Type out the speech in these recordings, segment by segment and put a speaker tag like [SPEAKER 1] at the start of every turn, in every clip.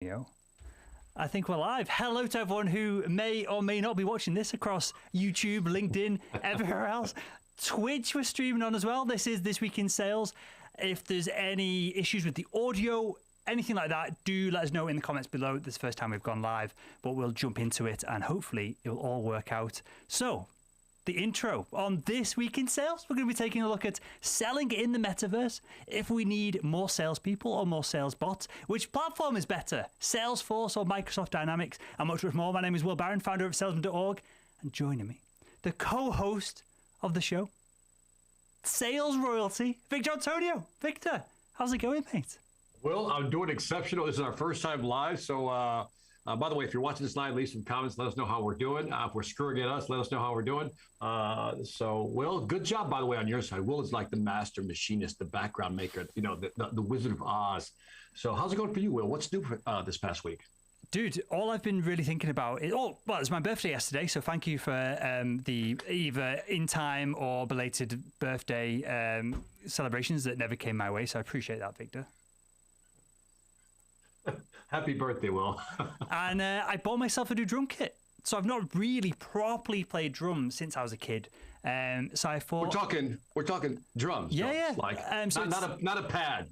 [SPEAKER 1] I think we're live. Hello to everyone who may or may not be watching this across YouTube, LinkedIn, everywhere else. Twitch we're streaming on as well. This is This Week in Sales. If there's any issues with the audio, anything like that, do let us know in the comments below. This is the first time we've gone live, but we'll jump into it and hopefully it will all work out. So, the intro on This Week in Sales, we're going to be taking a look at selling in the metaverse. If we need more salespeople or more sales bots, which platform is better, Salesforce or Microsoft Dynamics, and much more. My name is Will Barron, founder of Salespersonorg, and joining me, the co-host of the show, Sales Royalty, Victor Antonio. Victor, how's it going, mate?
[SPEAKER 2] Well, I'm doing exceptional. This is our first time live, so by the way, if you're watching this live, leave some comments. Let us know how we're doing. If we're screwing at us, let us know how we're doing. So, Will, good job, by the way, on your side. Will is like the master machinist, the background maker, the Wizard of Oz. So how's it going for you, Will? What's new for, this past week?
[SPEAKER 1] Dude, all I've been really thinking about is, it's my birthday yesterday, so thank you for the either in time or belated birthday celebrations that never came my way. So I appreciate that, Victor.
[SPEAKER 2] Happy birthday, Will.
[SPEAKER 1] And I bought myself a new drum kit. So I've not really properly played drums since I was a kid. So I thought
[SPEAKER 2] we're talking drums.
[SPEAKER 1] Yeah,
[SPEAKER 2] drums, like
[SPEAKER 1] so
[SPEAKER 2] not a pad,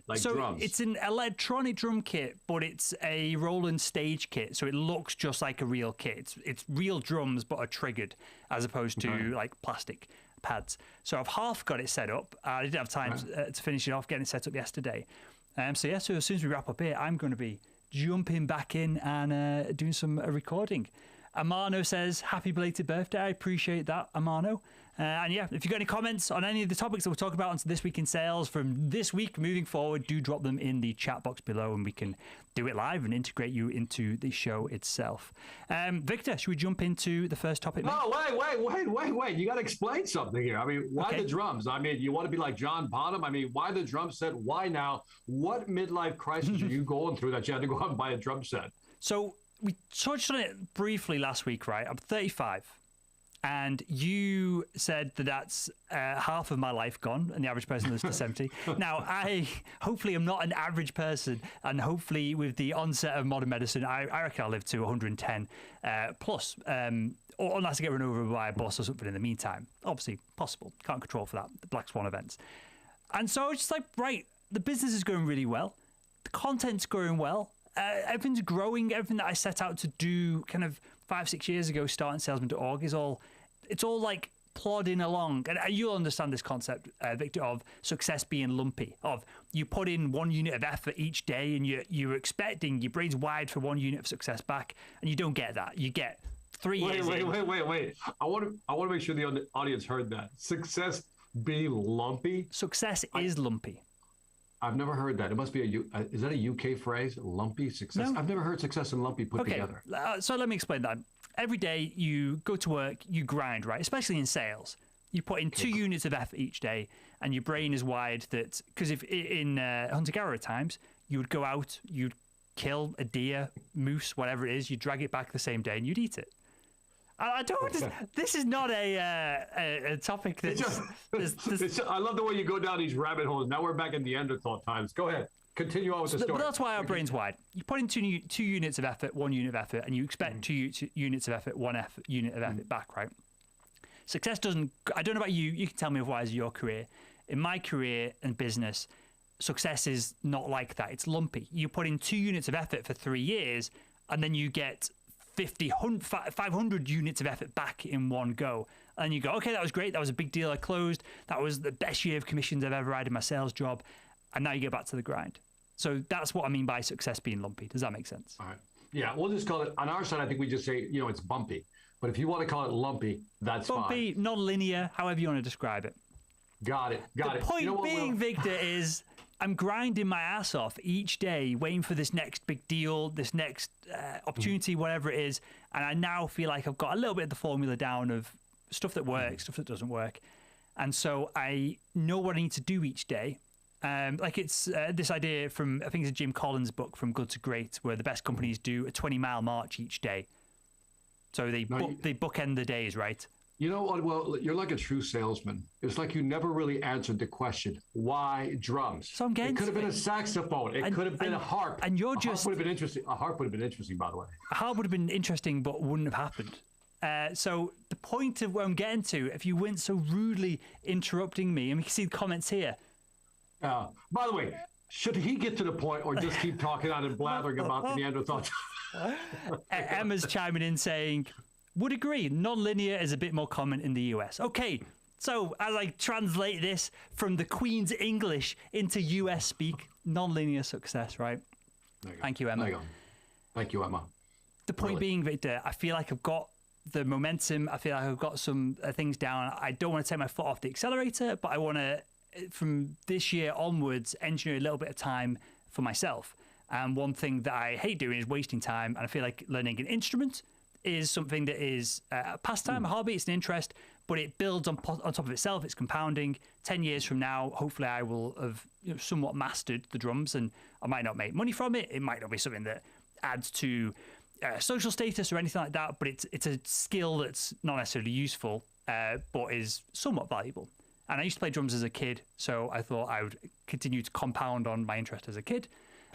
[SPEAKER 2] like
[SPEAKER 1] so
[SPEAKER 2] drums.
[SPEAKER 1] It's an electronic drum kit, but it's a Roland stage kit, so it looks just like a real kit. It's real drums, but are triggered as opposed to like plastic pads. So I've half got it set up. I didn't have time to finish it off, getting it set up yesterday. So as soon as we wrap up here, I'm going to be jumping back in and doing some recording. Amano says, happy belated birthday. I appreciate that, Amano. And yeah, if you've got any comments on any of the topics that we'll talk about on This Week in Sales from this week moving forward, do drop them in the chat box below and we can do it live and integrate you into the show itself. Victor, should we jump into the first topic?
[SPEAKER 2] No, wait. You got to explain something here. I mean, why the drums? I mean, you want to be like John Bonham? I mean, why the drum set? Why now? What midlife crisis are you going through that you had to go out and buy a drum set?
[SPEAKER 1] So we touched on it briefly last week, right? I'm 35. And you said that that's half of my life gone, and the average person lives to 70. Now, I hopefully am not an average person, and hopefully with the onset of modern medicine, I reckon I'll live to 110 plus, or unless I get run over by a bus or something in the meantime. Obviously, possible. Can't control for that, the Black Swan events. And so I was just like, right, the business is going really well. The content's going well. Everything's growing. Everything that I set out to do kind of 5-6 years ago, starting Salespersonorg, it's all like plodding along. And you'll understand this concept, Victor, of success being lumpy, of you put in 1 unit of effort each day and you're expecting, your brain's wired for 1 unit of success back, and you don't get that. You get 3 years.
[SPEAKER 2] Wait. I want to make sure the audience heard that. Success being lumpy?
[SPEAKER 1] Success is lumpy.
[SPEAKER 2] I've never heard that. It must be is that a UK phrase? Lumpy success? No. I've never heard success and lumpy put together.
[SPEAKER 1] So let me explain that. Every day you go to work, you grind, right? Especially in sales. You put in 2 units of effort each day, and your brain is wired that, because if in hunter-gatherer times, you would go out, you'd kill a deer, moose, whatever it is, you'd drag it back the same day and you'd eat it. I don't. This is not a topic that's.
[SPEAKER 2] I love the way you go down these rabbit holes. Now we're back in Neanderthal times. Go ahead. Continue on with the story.
[SPEAKER 1] But that's why our brain's wide. You put in 2 units of effort, 1 unit of effort, and you expect 2 units of effort, 1 unit of effort back, right? Success doesn't. I don't know about you. You can tell me otherwise in your career. In my career and business, success is not like that. It's lumpy. You put in 2 units of effort for 3 years, and then you get 500 units of effort back in one go. And you go, okay, that was great. That was a big deal. I closed. That was the best year of commissions I've ever had in my sales job. And now you get back to the grind. So that's what I mean by success being lumpy. Does that make sense?
[SPEAKER 2] All right. Yeah, we'll just call it, on our side, I think we just say, it's bumpy. But if you want to call it lumpy, that's
[SPEAKER 1] bumpy,
[SPEAKER 2] fine.
[SPEAKER 1] non-linear, however you want to describe it.
[SPEAKER 2] Got it.
[SPEAKER 1] The point being, Victor, is I'm grinding my ass off each day, waiting for this next big deal, this next opportunity, whatever it is. And I now feel like I've got a little bit of the formula down of stuff that works, stuff that doesn't work. And so I know what I need to do each day. Like it's this idea from, I think it's a Jim Collins book, From Good to Great, where the best companies do a 20-mile march each day. So they bookend the days, right?
[SPEAKER 2] You know what? Well, you're like a true salesman. It's like you never really answered the question, why drums?
[SPEAKER 1] So I'm getting
[SPEAKER 2] it could have been a saxophone. It could have been a harp.
[SPEAKER 1] And you're
[SPEAKER 2] a harp would have been interesting. A harp would have been interesting, by the way.
[SPEAKER 1] A harp would have been interesting, but wouldn't have happened. So the point of where I'm getting to, if you weren't so rudely interrupting me, and we can see the comments here.
[SPEAKER 2] By the way, should he get to the point or just keep talking on and blathering about the Neanderthals?
[SPEAKER 1] Emma's chiming in saying, would agree, non-linear is a bit more common in the US. Okay, so as I translate this from the Queen's English into US speak, non-linear success, right? Thank you, Emma.
[SPEAKER 2] There you go. Thank you, Emma.
[SPEAKER 1] The point being, Victor, I feel like I've got the momentum. I feel like I've got some things down. I don't want to take my foot off the accelerator, but I want to, from this year onwards, engineer a little bit of time for myself. And one thing that I hate doing is wasting time. And I feel like learning an instrument is something that is a pastime, a hobby, it's an interest, but it builds on top of itself. It's compounding. 10 years from now, hopefully I will have somewhat mastered the drums, and I might not make money from it. It might not be something that adds to social status or anything like that, but it's a skill that's not necessarily useful, but is somewhat valuable. And I used to play drums as a kid, so I thought I would continue to compound on my interest as a kid.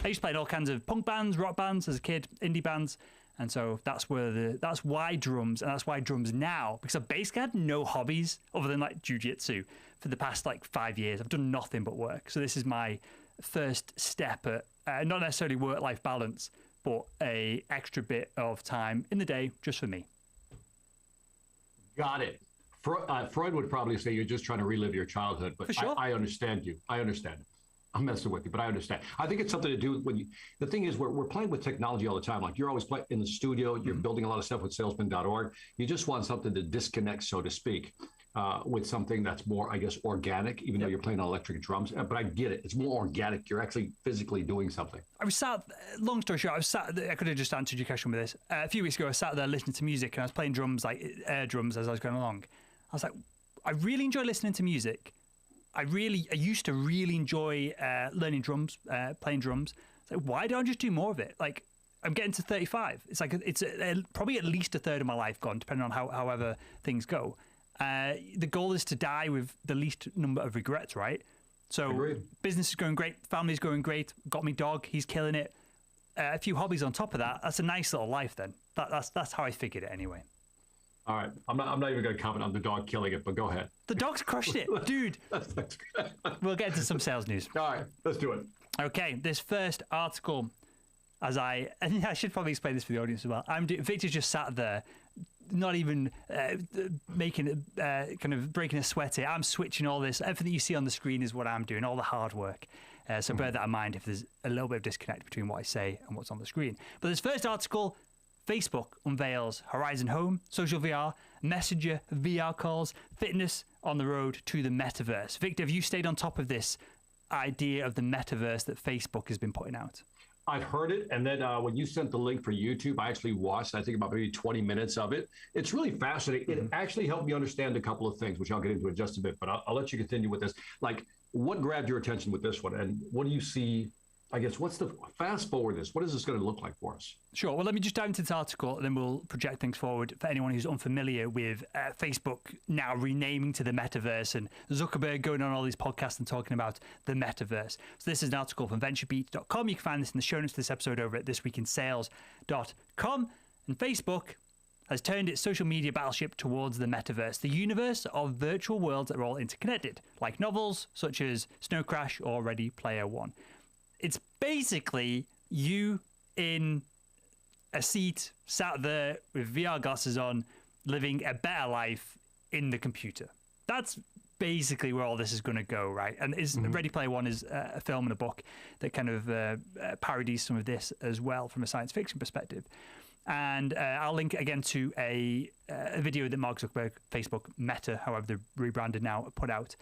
[SPEAKER 1] I used to play in all kinds of punk bands, rock bands as a kid, indie bands. And so that's why drums, and that's why drums now, because I basically had no hobbies other than like jiu-jitsu for the past like 5 years. I've done nothing but work. So this is my first step at not necessarily work-life balance, but a extra bit of time in the day just for me.
[SPEAKER 2] Got it. Freud would probably say you're just trying to relive your childhood, but
[SPEAKER 1] sure.
[SPEAKER 2] I understand you. I understand. I'm messing with you, but I understand. I think it's something to do with the thing is we're playing with technology all the time. Like you're always playing in the studio, you're building a lot of stuff with salesman.org. You just want something to disconnect, so to speak, with something that's more, I guess, organic, even though you're playing on electric drums. But I get it. It's more organic. You're actually physically doing something.
[SPEAKER 1] I was sat, long story short, I could have just answered your question with this. A few weeks ago, I sat there listening to music and I was playing drums, like air drums as I was going along. I was like, I really enjoy listening to music. I used to really enjoy learning drums, playing drums. It's like, why don't I just do more of it? Like, I'm getting to 35. It's like it's probably at least a third of my life gone, depending on however things go. The goal is to die with the least number of regrets, right? So
[SPEAKER 2] Agreed.
[SPEAKER 1] Business is going great, family's going great. Got me dog, he's killing it. A few hobbies on top of that. That's a nice little life. Then that's how I figured it anyway.
[SPEAKER 2] All right, I'm not even going to comment on the dog killing it, but go ahead.
[SPEAKER 1] The dog's crushed it, dude. We'll get into some sales news.
[SPEAKER 2] All right, let's do it.
[SPEAKER 1] Okay, this first article, and I should probably explain this for the audience as well. Victor's just sat there, not even making kind of breaking a sweat here. I'm switching all this. Everything you see on the screen is what I'm doing, all the hard work. So bear that in mind if there's a little bit of disconnect between what I say and what's on the screen. But this first article, Facebook unveils Horizon Home, social VR, Messenger, VR calls, fitness on the road to the metaverse. Victor, have you stayed on top of this idea of the metaverse that Facebook has been putting out?
[SPEAKER 2] I've heard it, and then when you sent the link for YouTube, I actually watched, I think, about maybe 20 minutes of it. It's really fascinating. It actually helped me understand a couple of things, which I'll get into in just a bit, but I'll let you continue with this. Like, what grabbed your attention with this one, and what do you see? I guess, fast forward this, what is this going to look like for us?
[SPEAKER 1] Sure. Well, let me just dive into this article and then we'll project things forward for anyone who's unfamiliar with Facebook now renaming to the metaverse and Zuckerberg going on all these podcasts and talking about the metaverse. So this is an article from venturebeat.com. You can find this in the show notes of this episode over at thisweekinsales.com. And Facebook has turned its social media battleship towards the metaverse, the universe of virtual worlds that are all interconnected, like novels such as Snow Crash or Ready Player One. It's basically you in a seat, sat there with VR glasses on, living a better life in the computer. That's basically where all this is going to go, right? And Ready Player One is a film and a book that kind of parodies some of this as well from a science fiction perspective. And I'll link again to a video that Mark Zuckerberg, Facebook, Meta, however they're rebranded now, put out.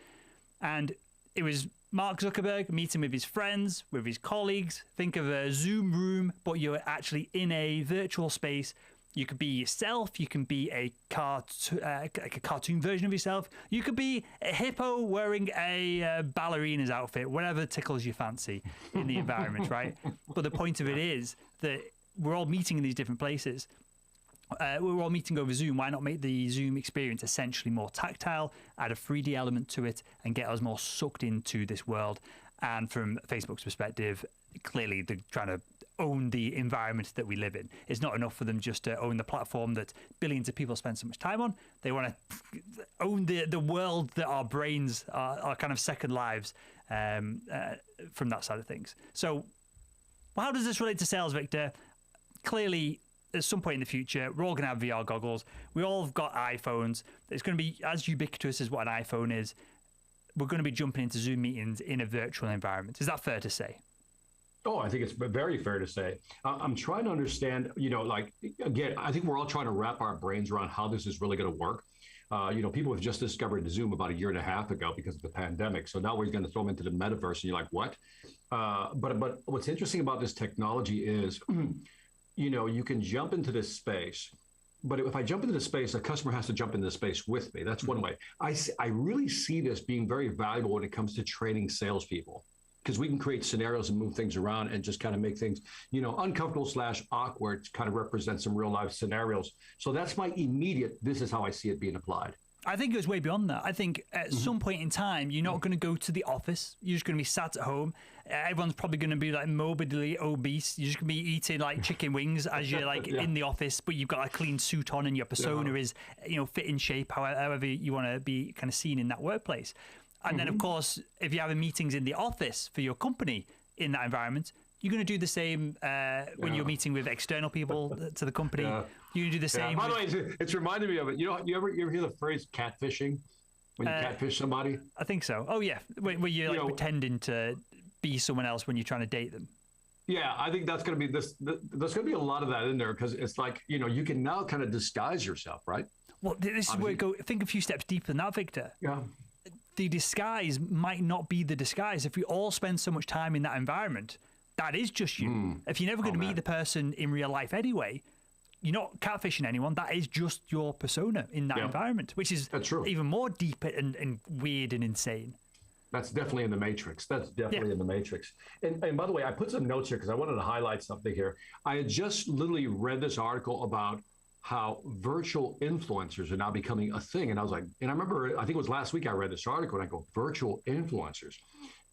[SPEAKER 1] And it was Mark Zuckerberg meeting with his friends, with his colleagues. Think of a Zoom room, but you're actually in a virtual space. You could be yourself. You can be a cartoon version of yourself. You could be a hippo wearing a ballerina's outfit, whatever tickles your fancy in the environment, right? But the point of it is that we're all meeting in these different places. we're all meeting over Zoom. Why not make the Zoom experience essentially more tactile, add a 3D element to it, and get us more sucked into this world? And from Facebook's perspective, clearly they're trying to own the environment that we live in. It's not enough for them just to own the platform that billions of people spend so much time on. They want to own the world that our brains are kind of second lives from that side of things. So how does this relate to sales, Victor? Clearly, at some point in the future, we're all going to have VR goggles. We all have got iPhones. It's going to be as ubiquitous as what an iPhone is. We're going to be jumping into Zoom meetings in a virtual environment. Is that fair to say?
[SPEAKER 2] Oh, I think it's very fair to say. I'm trying to understand, like, again, I think we're all trying to wrap our brains around how this is really going to work. People have just discovered Zoom about 1.5 years ago because of the pandemic. So now we're going to throw them into the metaverse and you're like, what? But what's interesting about this technology is, you can jump into this space, but if I jump into the space, a customer has to jump into the space with me. That's one way. I really see this being very valuable when it comes to training salespeople, because we can create scenarios and move things around and just kind of make things, uncomfortable / awkward to kind of represent some real life scenarios. So that's my immediate, this is how I see it being applied.
[SPEAKER 1] I think it goes way beyond that. I think at some point in time, you're not going to go to the office. You're just going to be sat at home. Everyone's probably going to be like morbidly obese. You're just going to be eating like chicken wings as you're like in the office, but you've got a clean suit on and your persona is, fit in shape, however you want to be kind of seen in that workplace. And then, of course, if you're having meetings in the office for your company in that environment, you're going to do the same when you're meeting with external people to the company. You can do the same.
[SPEAKER 2] By the way, it's reminded me of it. You ever hear the phrase catfishing? When you catfish somebody?
[SPEAKER 1] I think so. Oh, yeah. Where you're like pretending to be someone else when you're trying to date them.
[SPEAKER 2] Yeah, I think that's going to be this. There's going to be a lot of that in there because it's like, you can now kind of disguise yourself, right?
[SPEAKER 1] Well, this is where it goes. Think a few steps deeper than that, Victor.
[SPEAKER 2] Yeah.
[SPEAKER 1] The disguise might not be the disguise. If we all spend so much time in that environment, that is just you. If you're never going to meet the person in real life anyway, you're not catfishing anyone. That is just your persona in that environment, which is even more deep and weird and insane.
[SPEAKER 2] That's definitely in the Matrix. That's definitely in the Matrix. And by the way, I put some notes here because I wanted to highlight something here. I had just literally read this article about how virtual influencers are now becoming a thing. And I was like, and I remember, I think it was last week I read this article and I go, virtual influencers.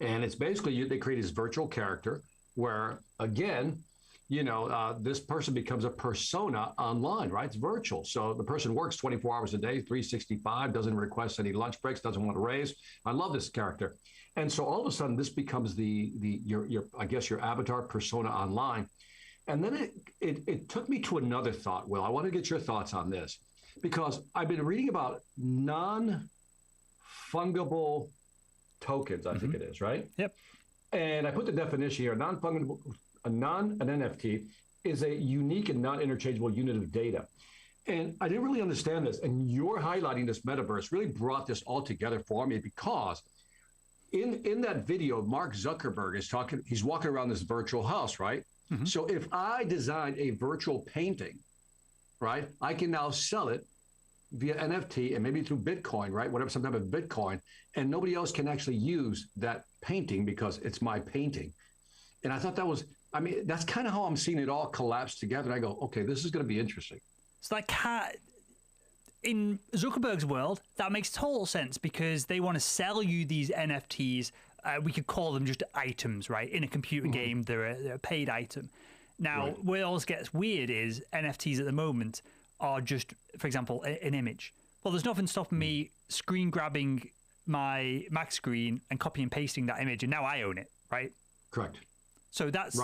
[SPEAKER 2] And it's basically, they create this virtual character where, again, this person becomes a persona online, right? It's virtual. So the person works 24 hours a day, 365, doesn't request any lunch breaks, doesn't want to raise. I love this character. And so all of a sudden this becomes your avatar persona online. And then it took me to another thought, Will. I want to get your thoughts on this because I've been reading about non-fungible tokens, I think it is, right?
[SPEAKER 1] Yep.
[SPEAKER 2] And I put the definition here, non-fungible, an NFT is a unique and non-interchangeable unit of data. And I didn't really understand this. And you're highlighting this metaverse really brought this all together for me because in that video, Mark Zuckerberg is talking, he's walking around this virtual house, right? So if I design a virtual painting, right, I can now sell it via NFT and maybe through Bitcoin, right? Whatever, some type of Bitcoin, and nobody else can actually use that painting because it's my painting. And I thought that's kind of how I'm seeing it all collapse together. And I go, okay, this is going to be interesting.
[SPEAKER 1] It's like in Zuckerberg's world, that makes total sense because they want to sell you these NFTs. We could call them just items, right? In a computer game, they're a paid item. Now, where it always gets weird is NFTs at the moment are just, for example, an image. Well, there's nothing stopping me screen grabbing my Mac screen and copy and pasting that image, and now I own it, right?
[SPEAKER 2] Correct.
[SPEAKER 1] So that's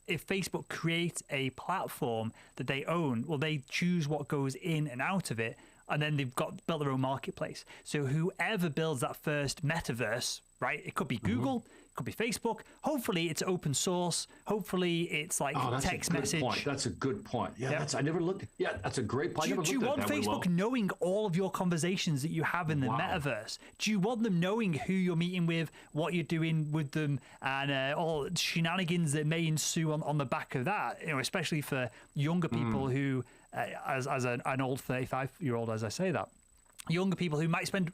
[SPEAKER 1] if Facebook creates a platform that they own, well, they choose what goes in and out of it, and then they've built their own marketplace. So whoever builds that first metaverse, right? It could be Google, it could be Facebook. Hopefully it's open source. Hopefully it's like text message.
[SPEAKER 2] Point. That's a good point. Yeah, I never looked. Yeah, that's a great point.
[SPEAKER 1] Do you want Facebook knowing all of your conversations that you have in the metaverse? Do you want them knowing who you're meeting with, what you're doing with them, and all shenanigans that may ensue on the back of that? Especially for younger people who, as an old 35-year-old, as I say that, younger people who might spend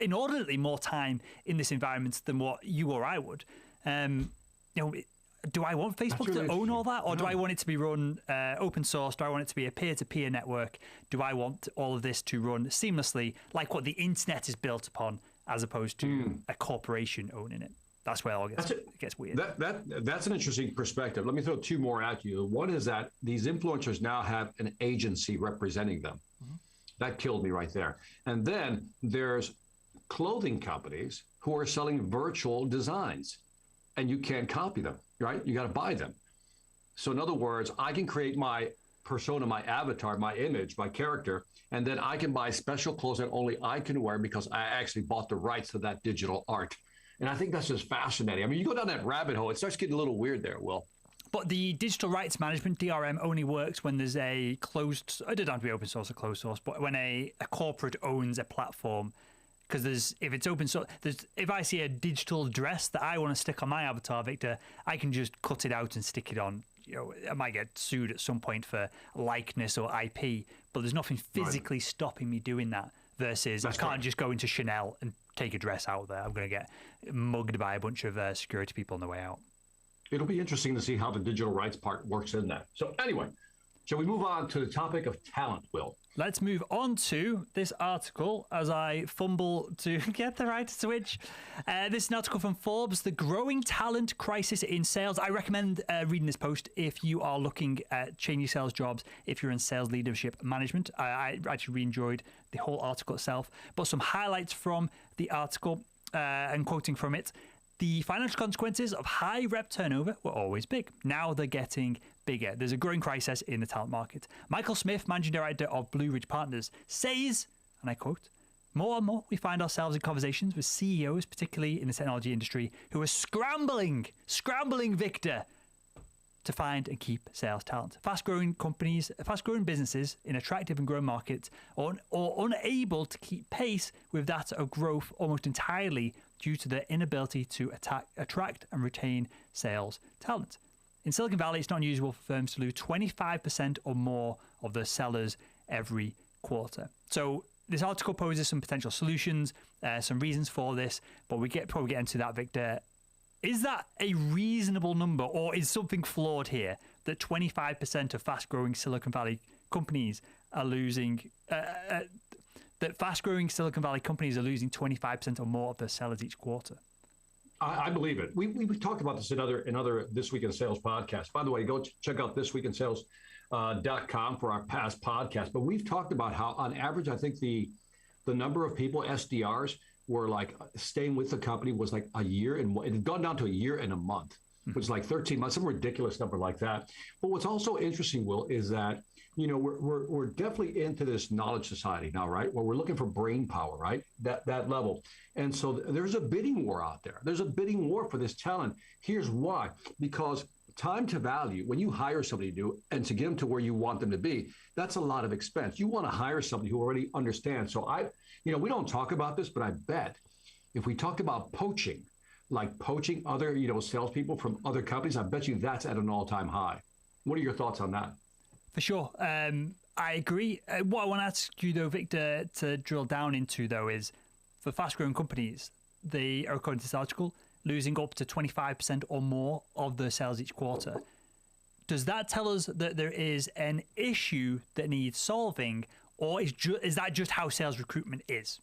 [SPEAKER 1] inordinately more time in this environment than what you or I would. do I want Facebook to own all that? Or do I want it to be run open source? Do I want it to be a peer-to-peer network? Do I want all of this to run seamlessly like what the internet is built upon, as opposed to a corporation owning it? That's where it gets weird.
[SPEAKER 2] That's an interesting perspective. Let me throw two more at you. One is that these influencers now have an agency representing them. That killed me right there. And then there's clothing companies who are selling virtual designs, and you can't copy them, right? You got to buy them. So in other words, I can create my persona, my avatar, my image, my character, and then I can buy special clothes that only I can wear because I actually bought the rights to that digital art. And I think that's just fascinating. I mean, you go down that rabbit hole, it starts getting a little weird there, Will.
[SPEAKER 1] But the digital rights management, DRM, only works when there's a closed, it doesn't have to be open source or closed source, but when a corporate owns a platform. Because if it's open source, if I see a digital dress that I want to stick on my avatar, Victor, I can just cut it out and stick it on. You know, I might get sued at some point for likeness or IP, but there's nothing physically stopping me doing that. Versus, I can't just go into Chanel and take a dress out there. I'm going to get mugged by a bunch of security people on the way out.
[SPEAKER 2] It'll be interesting to see how the digital rights part works in that. So anyway, shall we move on to the topic of talent, Will?
[SPEAKER 1] Let's move on to this article as I fumble to get the right switch. This is an article from Forbes, The Growing Talent Crisis in Sales. I recommend reading this post if you are looking at changing sales jobs, if you're in sales leadership management. I actually really enjoyed the whole article itself, but some highlights from the article and quoting from it. The financial consequences of high rep turnover were always big. Now they're getting bigger. There's a growing crisis in the talent market. Michael Smith, managing director of Blue Ridge Partners, says, and I quote, "More and more we find ourselves in conversations with CEOs, particularly in the technology industry, who are scrambling, Victor, to find and keep sales talent. Fast-growing companies, fast-growing businesses in attractive and growing markets are unable to keep pace with that of growth almost entirely due to their inability to attract and retain sales talent. In Silicon Valley, it's not unusual for firms to lose 25% or more of their sellers every quarter." So this article poses some potential solutions, some reasons for this, but we probably get into that, Victor. Is that a reasonable number, or is something flawed here that 25% of fast-growing Silicon Valley companies are losing? That fast-growing Silicon Valley companies are losing 25% or more of their sellers each quarter?
[SPEAKER 2] I believe it. We've talked about this in other This Week in Sales podcasts. By the way, go check out thisweekinsales.com for our past podcasts. But we've talked about how, on average, I think the number of people, SDRs, were like staying with the company was like a year, and it had gone down to a year and a month, which is like 13 months, some ridiculous number like that. But what's also interesting, Will, is that, you know, we're definitely into this knowledge society now, right? Where we're looking for brain power, right? That level. And so there's a bidding war out there. There's a bidding war for this talent. Here's why. Because time to value, when you hire somebody new and to get them to where you want them to be, that's a lot of expense. You want to hire somebody who already understands. So we don't talk about this, but I bet if we talk about poaching, like poaching other, salespeople from other companies, I bet you that's at an all-time high. What are your thoughts on that?
[SPEAKER 1] For sure. I agree. What I want to ask you, though, Victor, to drill down into, though, is for fast-growing companies, they are, according to this article, losing up to 25% or more of their sales each quarter. Does that tell us that there is an issue that needs solving, or is that just how sales recruitment is?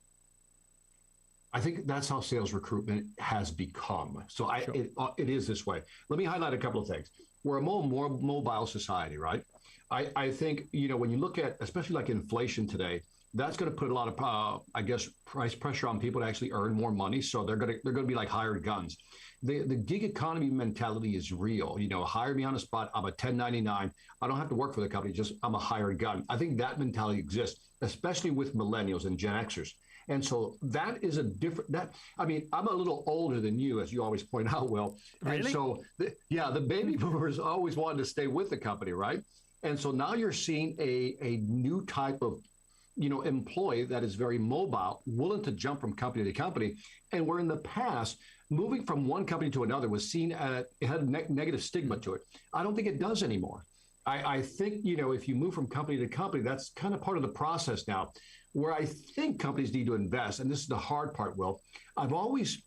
[SPEAKER 2] I think that's how sales recruitment has become. So sure. It is this way. Let me highlight a couple of things. We're a more mobile society, right? I think, when you look at, especially like inflation today, that's going to put a lot of, price pressure on people to actually earn more money. So they're going to be like hired guns. The gig economy mentality is real. Hire me on the spot. I'm a 1099. I don't have to work for the company. Just I'm a hired gun. I think that mentality exists, especially with millennials and Gen Xers. And so that is I'm a little older than you, as you always point out, Will.
[SPEAKER 1] Really?
[SPEAKER 2] And so, the baby boomers always wanted to stay with the company, right? And so now you're seeing a new type of employee that is very mobile, willing to jump from company to company. And where in the past, moving from one company to another was seen it had a negative stigma to it. I don't think it does anymore. I think, if you move from company to company, that's kind of part of the process now. Where I think companies need to invest, and this is the hard part, Will, I've always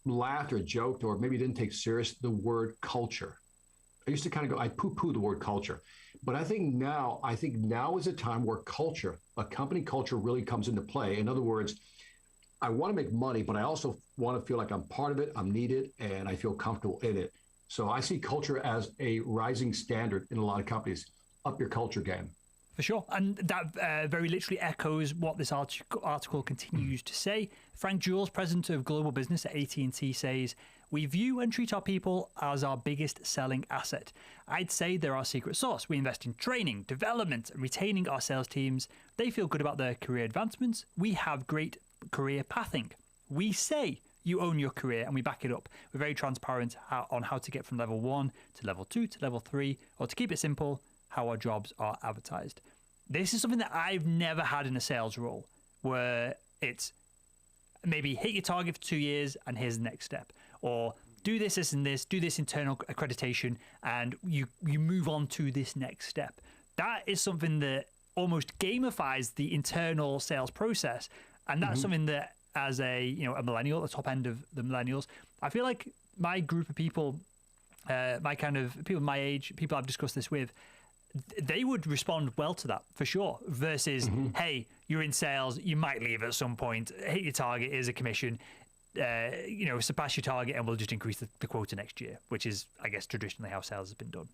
[SPEAKER 2] laughed or joked or maybe didn't take serious the word culture. I used to kind of go, I poo-poo the word culture. But I think now is a time where culture, a company culture really comes into play. In other words, I want to make money, but I also want to feel like I'm part of it, I'm needed, and I feel comfortable in it. So I see culture as a rising standard in a lot of companies. Up your culture game.
[SPEAKER 1] For sure. And that very literally echoes what this article continues to say. Frank Jules, president of global business at AT&T, says, "We view and treat our people as our biggest selling asset. I'd say they're our secret sauce. We invest in training, development, and retaining our sales teams. They feel good about their career advancements. We have great career pathing. We say you own your career, and we back it up. We're very transparent on how to get from level 1 to level 2 to level 3, or to keep it simple, how our jobs are advertised." This is something that I've never had in a sales role, where it's maybe hit your target for 2 years and here's the next step, or do this, this, and this, do this internal accreditation, and you move on to this next step. That is something that almost gamifies the internal sales process, and that's something that, as a millennial, at the top end of the millennials, I feel like my group of people, my kind of people my age, people I've discussed this with, they would respond well to that for sure, versus, hey, you're in sales, you might leave at some point, hit your target, is a commission, surpass your target, and we'll just increase the quota next year, which is, I guess, traditionally how sales has been done.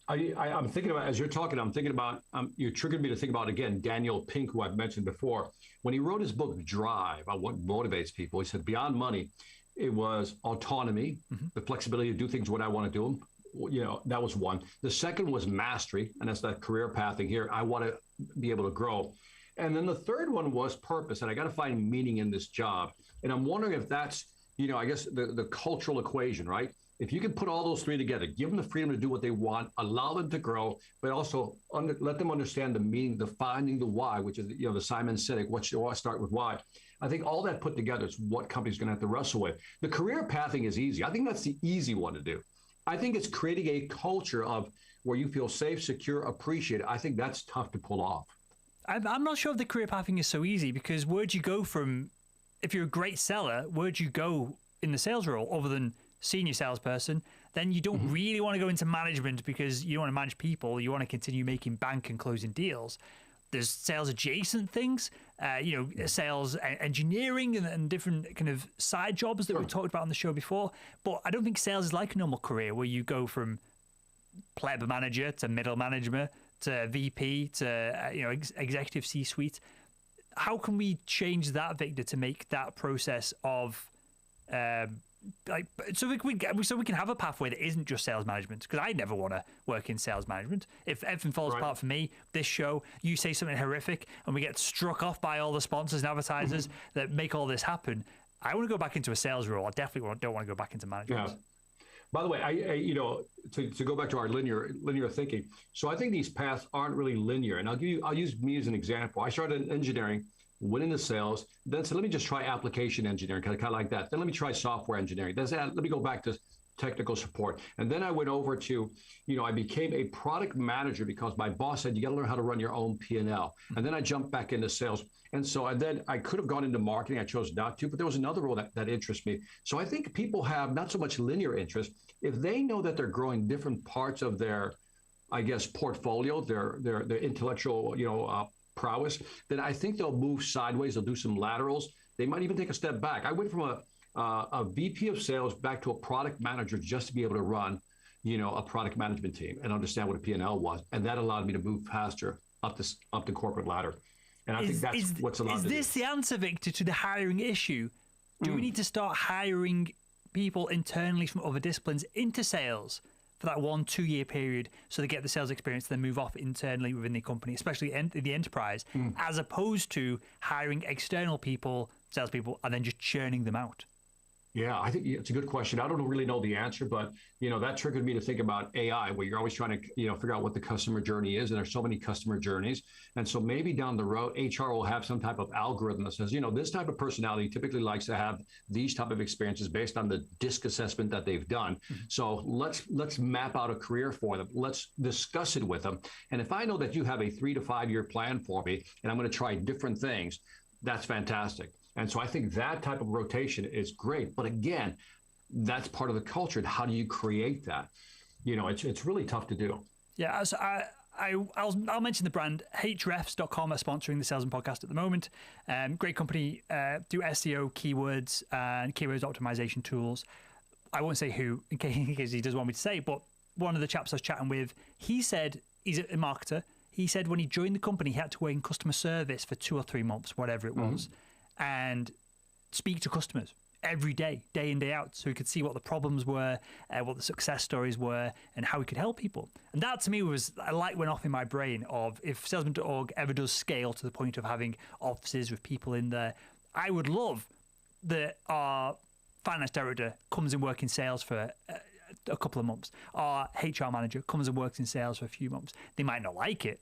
[SPEAKER 2] I'm thinking about, as you're talking, I'm thinking about, you triggered me to think about, again, Daniel Pink, who I've mentioned before. When he wrote his book, Drive, about what motivates people, he said, beyond money, it was autonomy, the flexibility to do things when I want to do them. That was one. The second was mastery, and that's that career pathing here. I want to be able to grow. And then the third one was purpose, and I got to find meaning in this job. And I'm wondering if that's, I guess the cultural equation, right? If you can put all those three together, give them the freedom to do what they want, allow them to grow, but also let them understand the meaning, the finding the why, which is, the Simon Sinek, start with why. I think all that put together is what companies are going to have to wrestle with. The career pathing is easy. I think that's the easy one to do. I think it's creating a culture of where you feel safe, secure, appreciated. I think that's tough to pull off.
[SPEAKER 1] I'm not sure if the career pathing is so easy, because where'd you go from, if you're a great seller, where'd you go in the sales role other than senior salesperson? Then you don't really want to go into management, because you don't want to manage people. You want to continue making bank and closing deals. There's sales adjacent things, sales engineering and different kind of side jobs that we've talked about on the show before. But I don't think sales is like a normal career where you go from pleb manager to middle manager to VP to executive C-suite. How can we change that, Victor, to make that process of so we can have a pathway that isn't just sales management? Because I never want to work in sales management. If everything falls apart for me, this show, you say something horrific and we get struck off by all the sponsors and advertisers that make all this happen, I want to go back into a sales role. I definitely don't want to go back into management.
[SPEAKER 2] Yeah. By the way, to go back to our linear thinking. So I think these paths aren't really linear, and I'll use me as an example. I started in engineering, went into sales, then said, let me just try application engineering, kind of like that. Then let me try software engineering. Then let me go back to technical support. And then I went over to, I became a product manager because my boss said, you got to learn how to run your own P&L. And then I jumped back into sales. And then I could have gone into marketing. I chose not to, but there was another role that interests me. So I think people have not so much linear interest. If they know that they're growing different parts of their, I guess, portfolio, their intellectual, prowess, then I think they'll move sideways. They'll do some laterals. They might even take a step back. I went from a VP of sales back to a product manager just to be able to run, a product management team and understand what a P&L was. And that allowed me to move faster up the corporate ladder. And I think that's what's allowed to do.
[SPEAKER 1] Is this the answer, Victor, to the hiring issue? Do we need to start hiring people internally from other disciplines into sales for that 1-2 year period, so they get the sales experience, then move off internally within the company, especially in the enterprise, as opposed to hiring external people, salespeople, and then just churning them out?
[SPEAKER 2] Yeah, I think it's a good question. I don't really know the answer, but that triggered me to think about AI, where you're always trying to figure out what the customer journey is, and there's so many customer journeys. And so maybe down the road, HR will have some type of algorithm that says, this type of personality typically likes to have these type of experiences based on the DISC assessment that they've done. So let's map out a career for them. Let's discuss it with them. And if I know that you have a 3 to 5 year plan for me, and I'm going to try different things, that's fantastic. And so I think that type of rotation is great. But again, that's part of the culture. And how do you create that? It's really tough to do.
[SPEAKER 1] Yeah, so I'll mention the brand. Hrefs.com are sponsoring the Salesman podcast at the moment. Great company, do SEO, keywords, and keywords optimization tools. I won't say who in case he doesn't want me to say, but one of the chaps I was chatting with, he said he's a marketer. He said when he joined the company, he had to work in customer service for 2 or 3 months, whatever it was, and speak to customers every day, day in, day out, so he could see what the problems were, what the success stories were, and how he could help people. And that to me was, a light went off in my brain of, if Salesman.org ever does scale to the point of having offices with people in there, I would love that our finance director comes and works in sales for a couple of months. Our HR manager comes and works in sales for a few months. They might not like it.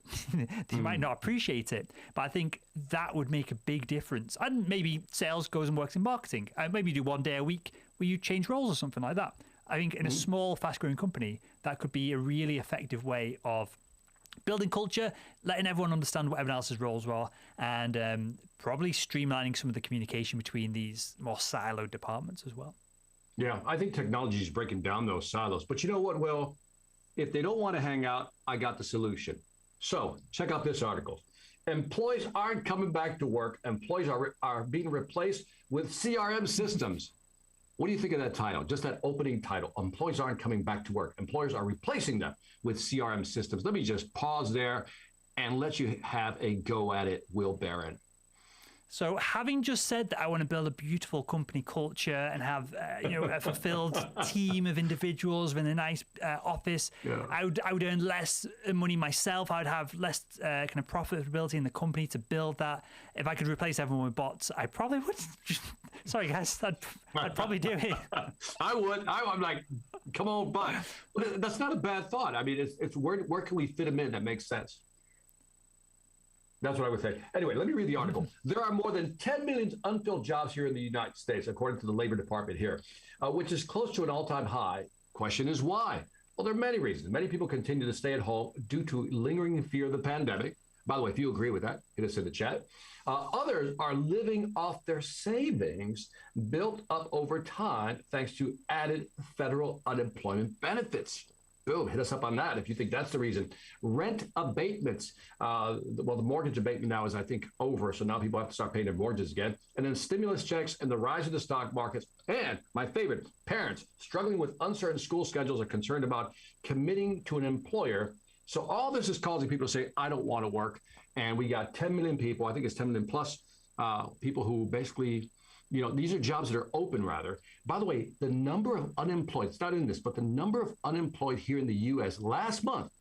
[SPEAKER 1] They might not appreciate it. But I think that would make a big difference. And maybe sales goes and works in marketing. Maybe you do 1 day a week where you change roles or something like that. I think in a small, fast-growing company, that could be a really effective way of building culture, letting everyone understand what everyone else's roles were, and probably streamlining some of the communication between these more siloed departments as well.
[SPEAKER 2] Yeah, I think technology is breaking down those silos. But you know what, Will? If they don't want to hang out, I got the solution. So check out this article. Employees aren't coming back to work. Employees are being replaced with CRM systems. What do you think of that title? Just that opening title. Employees aren't coming back to work. Employers are replacing them with CRM systems. Let me just pause there and let you have a go at it, Will Barron.
[SPEAKER 1] So having just said that I want to build a beautiful company culture and have a fulfilled team of individuals in a nice office, I would earn less money myself. I would have less kind of profitability in the company to build that. If I could replace everyone with bots, I probably would. Sorry, guys, I'd probably do it.
[SPEAKER 2] I would. I'm like, come on, bot. But that's not a bad thought. I mean, it's where can we fit them in that makes sense? That's what I would say. Anyway, let me read the article. There are more than 10 million unfilled jobs here in the United States, according to the Labor Department here, which is close to an all-time high. Question is why? Well, there are many reasons. Many people continue to stay at home due to lingering fear of the pandemic. By the way, if you agree with that, hit us in the chat. Others are living off their savings built up over time thanks to added federal unemployment benefits. Boom, hit us up on that if you think that's the reason. Rent abatements. Well, the mortgage abatement now is, I think, over. So now people have to start paying their mortgages again. And then stimulus checks and the rise of the stock markets. And my favorite, parents struggling with uncertain school schedules are concerned about committing to an employer. So all this is causing people to say, I don't want to work. And we got 10 million people, I think it's 10 million plus people who basically, these are jobs that are open, rather. By the way, the number of unemployed, it's not in this, but the number of unemployed here in the U.S. last month,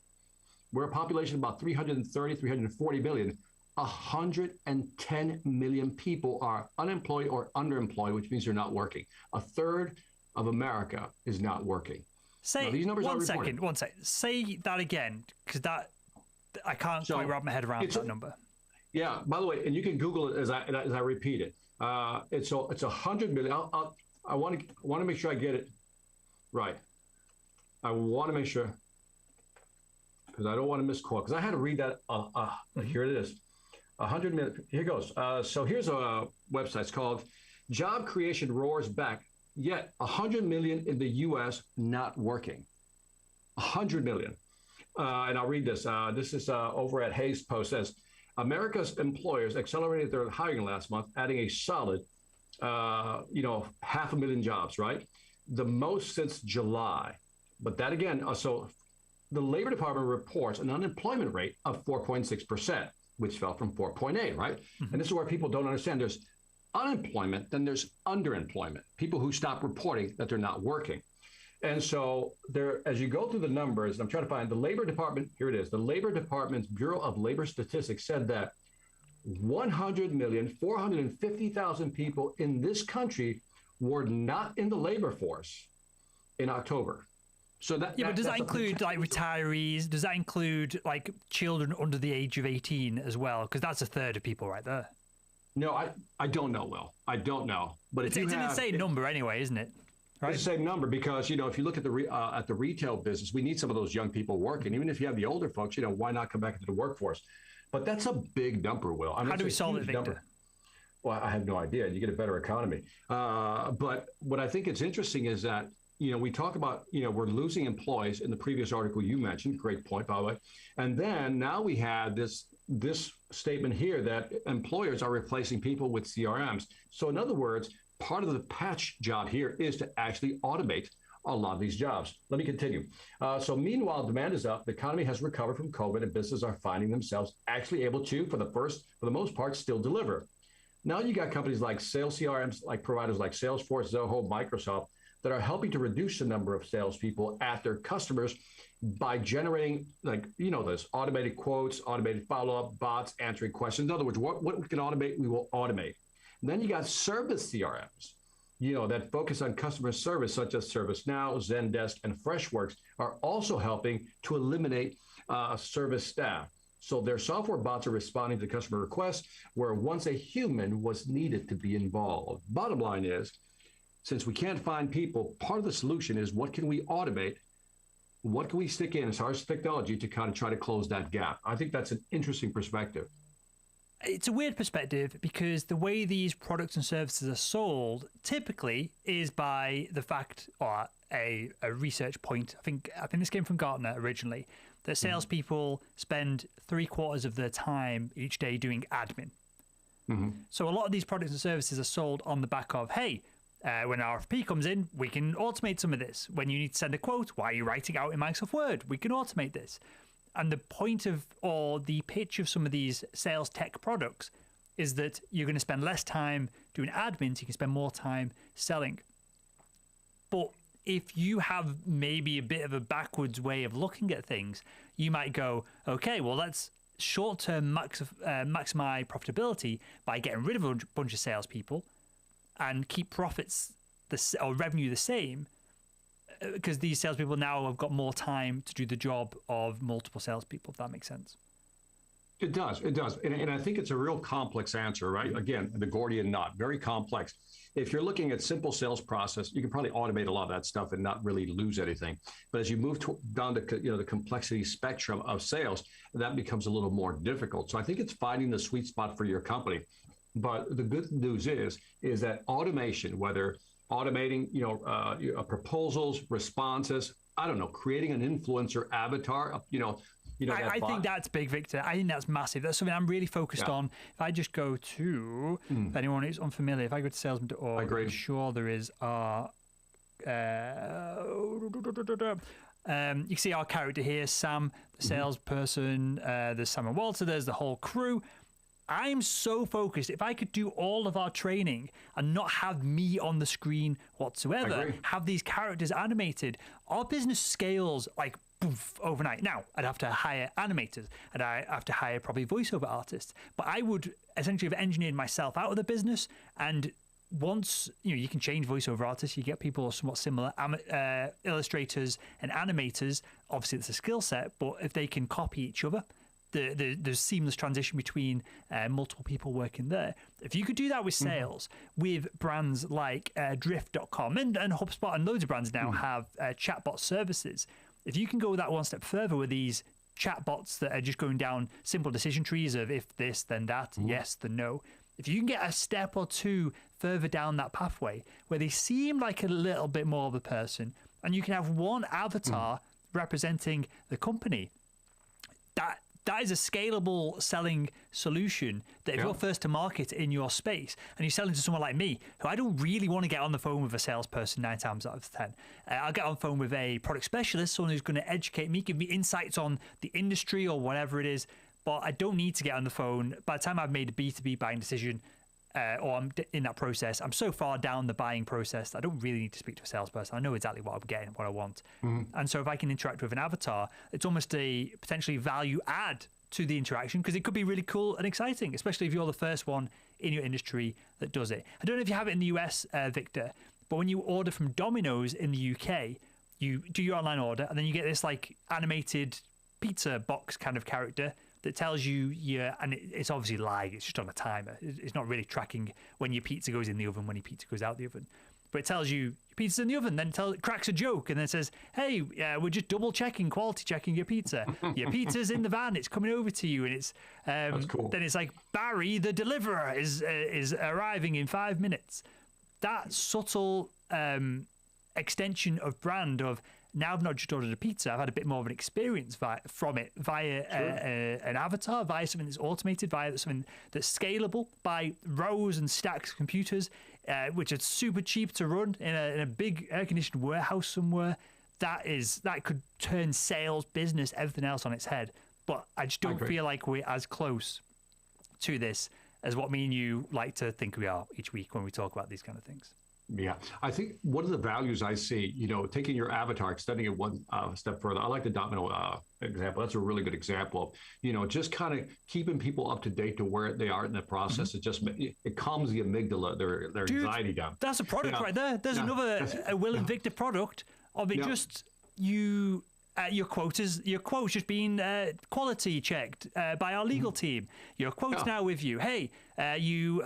[SPEAKER 2] we're a population of about 330, 340 million. 110 million people are unemployed or underemployed, which means they're not working. A third of America is not working.
[SPEAKER 1] Say, these numbers one second. Say that again, because I can't quite wrap my head around that number.
[SPEAKER 2] Yeah, by the way, and you can Google it as I repeat it. It's 100 million. I want to make sure I get it right. I want to make sure, because I don't want to misquote, because I had to read that. Here it is. 100 million. Here goes. So here's a website. It's called Job Creation Roars Back, yet 100 million in the U.S. not working. 100 million. And I'll read this. This is over at Hayes Post. Says, America's employers accelerated their hiring last month, adding a solid, 500,000 jobs, right? The most since July. But that again, so the Labor Department reports an unemployment rate of 4.6%, which fell from 4.8, right? And this is where people don't understand. There's unemployment, then there's underemployment, people who stop reporting that they're not working. And so there, as you go through the numbers, I'm trying to find the Labor Department, here it is. The Labor Department's Bureau of Labor Statistics said that 100,450,000 people in this country were not in the labor force in October. So that
[SPEAKER 1] but does that include like retirees? Does that include like children under the age of 18 as well? Because that's a third of people right there.
[SPEAKER 2] No, I don't know, Will. I don't know. But
[SPEAKER 1] it's an insane number anyway, isn't it? Right.
[SPEAKER 2] It's the same number because, if you look at the retail business, we need some of those young people working. Even if you have the older folks, why not come back into the workforce? But that's a big number, Will.
[SPEAKER 1] How do we solve it, Victor?
[SPEAKER 2] Well, I have no idea. You get a better economy. But what I think is interesting is that, we talk about, we're losing employees in the previous article you mentioned. Great point, by the way. And then now we had this statement here that employers are replacing people with CRMs. So in other words, part of the patch job here is to actually automate a lot of these jobs. Let me continue. So meanwhile, demand is up. The economy has recovered from COVID, and businesses are finding themselves actually able to, for the most part, still deliver. Now you got companies like sales CRMs, like providers like Salesforce, Zoho, Microsoft, that are helping to reduce the number of salespeople at their customers by generating, this automated quotes, automated follow-up, bots, answering questions. In other words, what we can automate, we will automate. And then you got service CRMs, that focus on customer service, such as ServiceNow, Zendesk, and Freshworks, are also helping to eliminate service staff. So their software bots are responding to customer requests where once a human was needed to be involved. Bottom line is, since we can't find people, part of the solution is what can we automate? What can we stick in as far as technology to kind of try to close that gap? I think that's an interesting perspective.
[SPEAKER 1] It's a weird perspective because the way these products and services are sold typically is by the fact, or a research point. I think this came from Gartner originally, that salespeople spend 3/4 of their time each day doing admin. So a lot of these products and services are sold on the back of, hey, when an RFP comes in, we can automate some of this. When you need to send a quote, why are you writing out in Microsoft Word? We can automate this. And the point of, or the pitch of some of these sales tech products is that you're going to spend less time doing admin, so you can spend more time selling. But if you have maybe a bit of a backwards way of looking at things, you might go, okay, well, let's short-term maximize profitability by getting rid of a bunch of salespeople and keep profits or revenue the same, because these salespeople now have got more time to do the job of multiple salespeople, if that makes sense.
[SPEAKER 2] It does. And I think it's a real complex answer, right? Again, the Gordian knot, very complex. If you're looking at simple sales process, you can probably automate a lot of that stuff and not really lose anything. But as you move down to the complexity spectrum of sales, that becomes a little more difficult. So I think it's finding the sweet spot for your company. But the good news is that automation, whether automating, proposals, responses, I don't know, creating an influencer avatar,
[SPEAKER 1] I think that's big, Victor. I think that's massive. That's something I'm really focused on. If I just go to, if anyone is unfamiliar, if I go to salesman.org, I'm sure there is you can see our character here, Sam, the salesperson. There's Sam and Walter. There's the whole crew. I'm so focused. If I could do all of our training and not have me on the screen whatsoever, have these characters animated, our business scales like poof, overnight. Now, I'd have to hire animators and I have to hire probably voiceover artists, but I would essentially have engineered myself out of the business. And once you can change voiceover artists, you get people somewhat similar, illustrators and animators. Obviously, it's a skill set, but if they can copy each other, there's seamless transition between multiple people working there. If you could do that with sales, with brands like Drift.com and HubSpot and loads of brands now have chatbot services. If you can go that one step further with these chatbots that are just going down simple decision trees of if this, then that, yes, then no. If you can get a step or two further down that pathway where they seem like a little bit more of a person and you can have one avatar representing the company, that is a scalable selling solution that if you're first to market in your space and you're selling to someone like me, who I don't really want to get on the phone with a salesperson 9 times out of 10. I'll get on the phone with a product specialist, someone who's going to educate me, give me insights on the industry or whatever it is. But I don't need to get on the phone. By the time I've made a B2B buying decision, or I'm in that process, I'm so far down the buying process that I don't really need to speak to a salesperson. I know exactly what I'm getting, what I want. And so if I can interact with an avatar, it's almost a potentially value add to the interaction because it could be really cool and exciting, especially if you're the first one in your industry that does it. I don't know if you have it in the US, Victor, but when you order from Domino's in the UK, you do your online order and then you get this like animated pizza box kind of character that tells you, and it's obviously live, it's just on a timer. It's not really tracking when your pizza goes in the oven, when your pizza goes out the oven. but it tells you your pizza's in the oven. Then it cracks a joke and then says, hey, we're just double checking, quality checking your pizza. Your pizza's in the van, it's coming over to you. And it's
[SPEAKER 2] That's cool.
[SPEAKER 1] Then it's like, Barry, the deliverer, is arriving in 5 minutes. That subtle extension of brand of, now I've not just ordered a pizza, I've had a bit more of an experience from it via an avatar, via something that's automated, via something that's scalable by rows and stacks of computers, which are super cheap to run in a big air-conditioned warehouse somewhere. That could turn sales, business, everything else on its head. But I just don't feel like we're as close to this as what me and you like to think we are each week when we talk about these kind of things.
[SPEAKER 2] Yeah, I think one of the values I see, taking your avatar, extending it one step further. I like the domino example. That's a really good example of, just kind of keeping people up to date to where they are in the process. It calms the amygdala, their anxiety down.
[SPEAKER 1] That's a product right there. There's another Will and Victor product of it. Just you. Your quote's just been quality checked by our legal team. Your quote's now with you. Hey, you're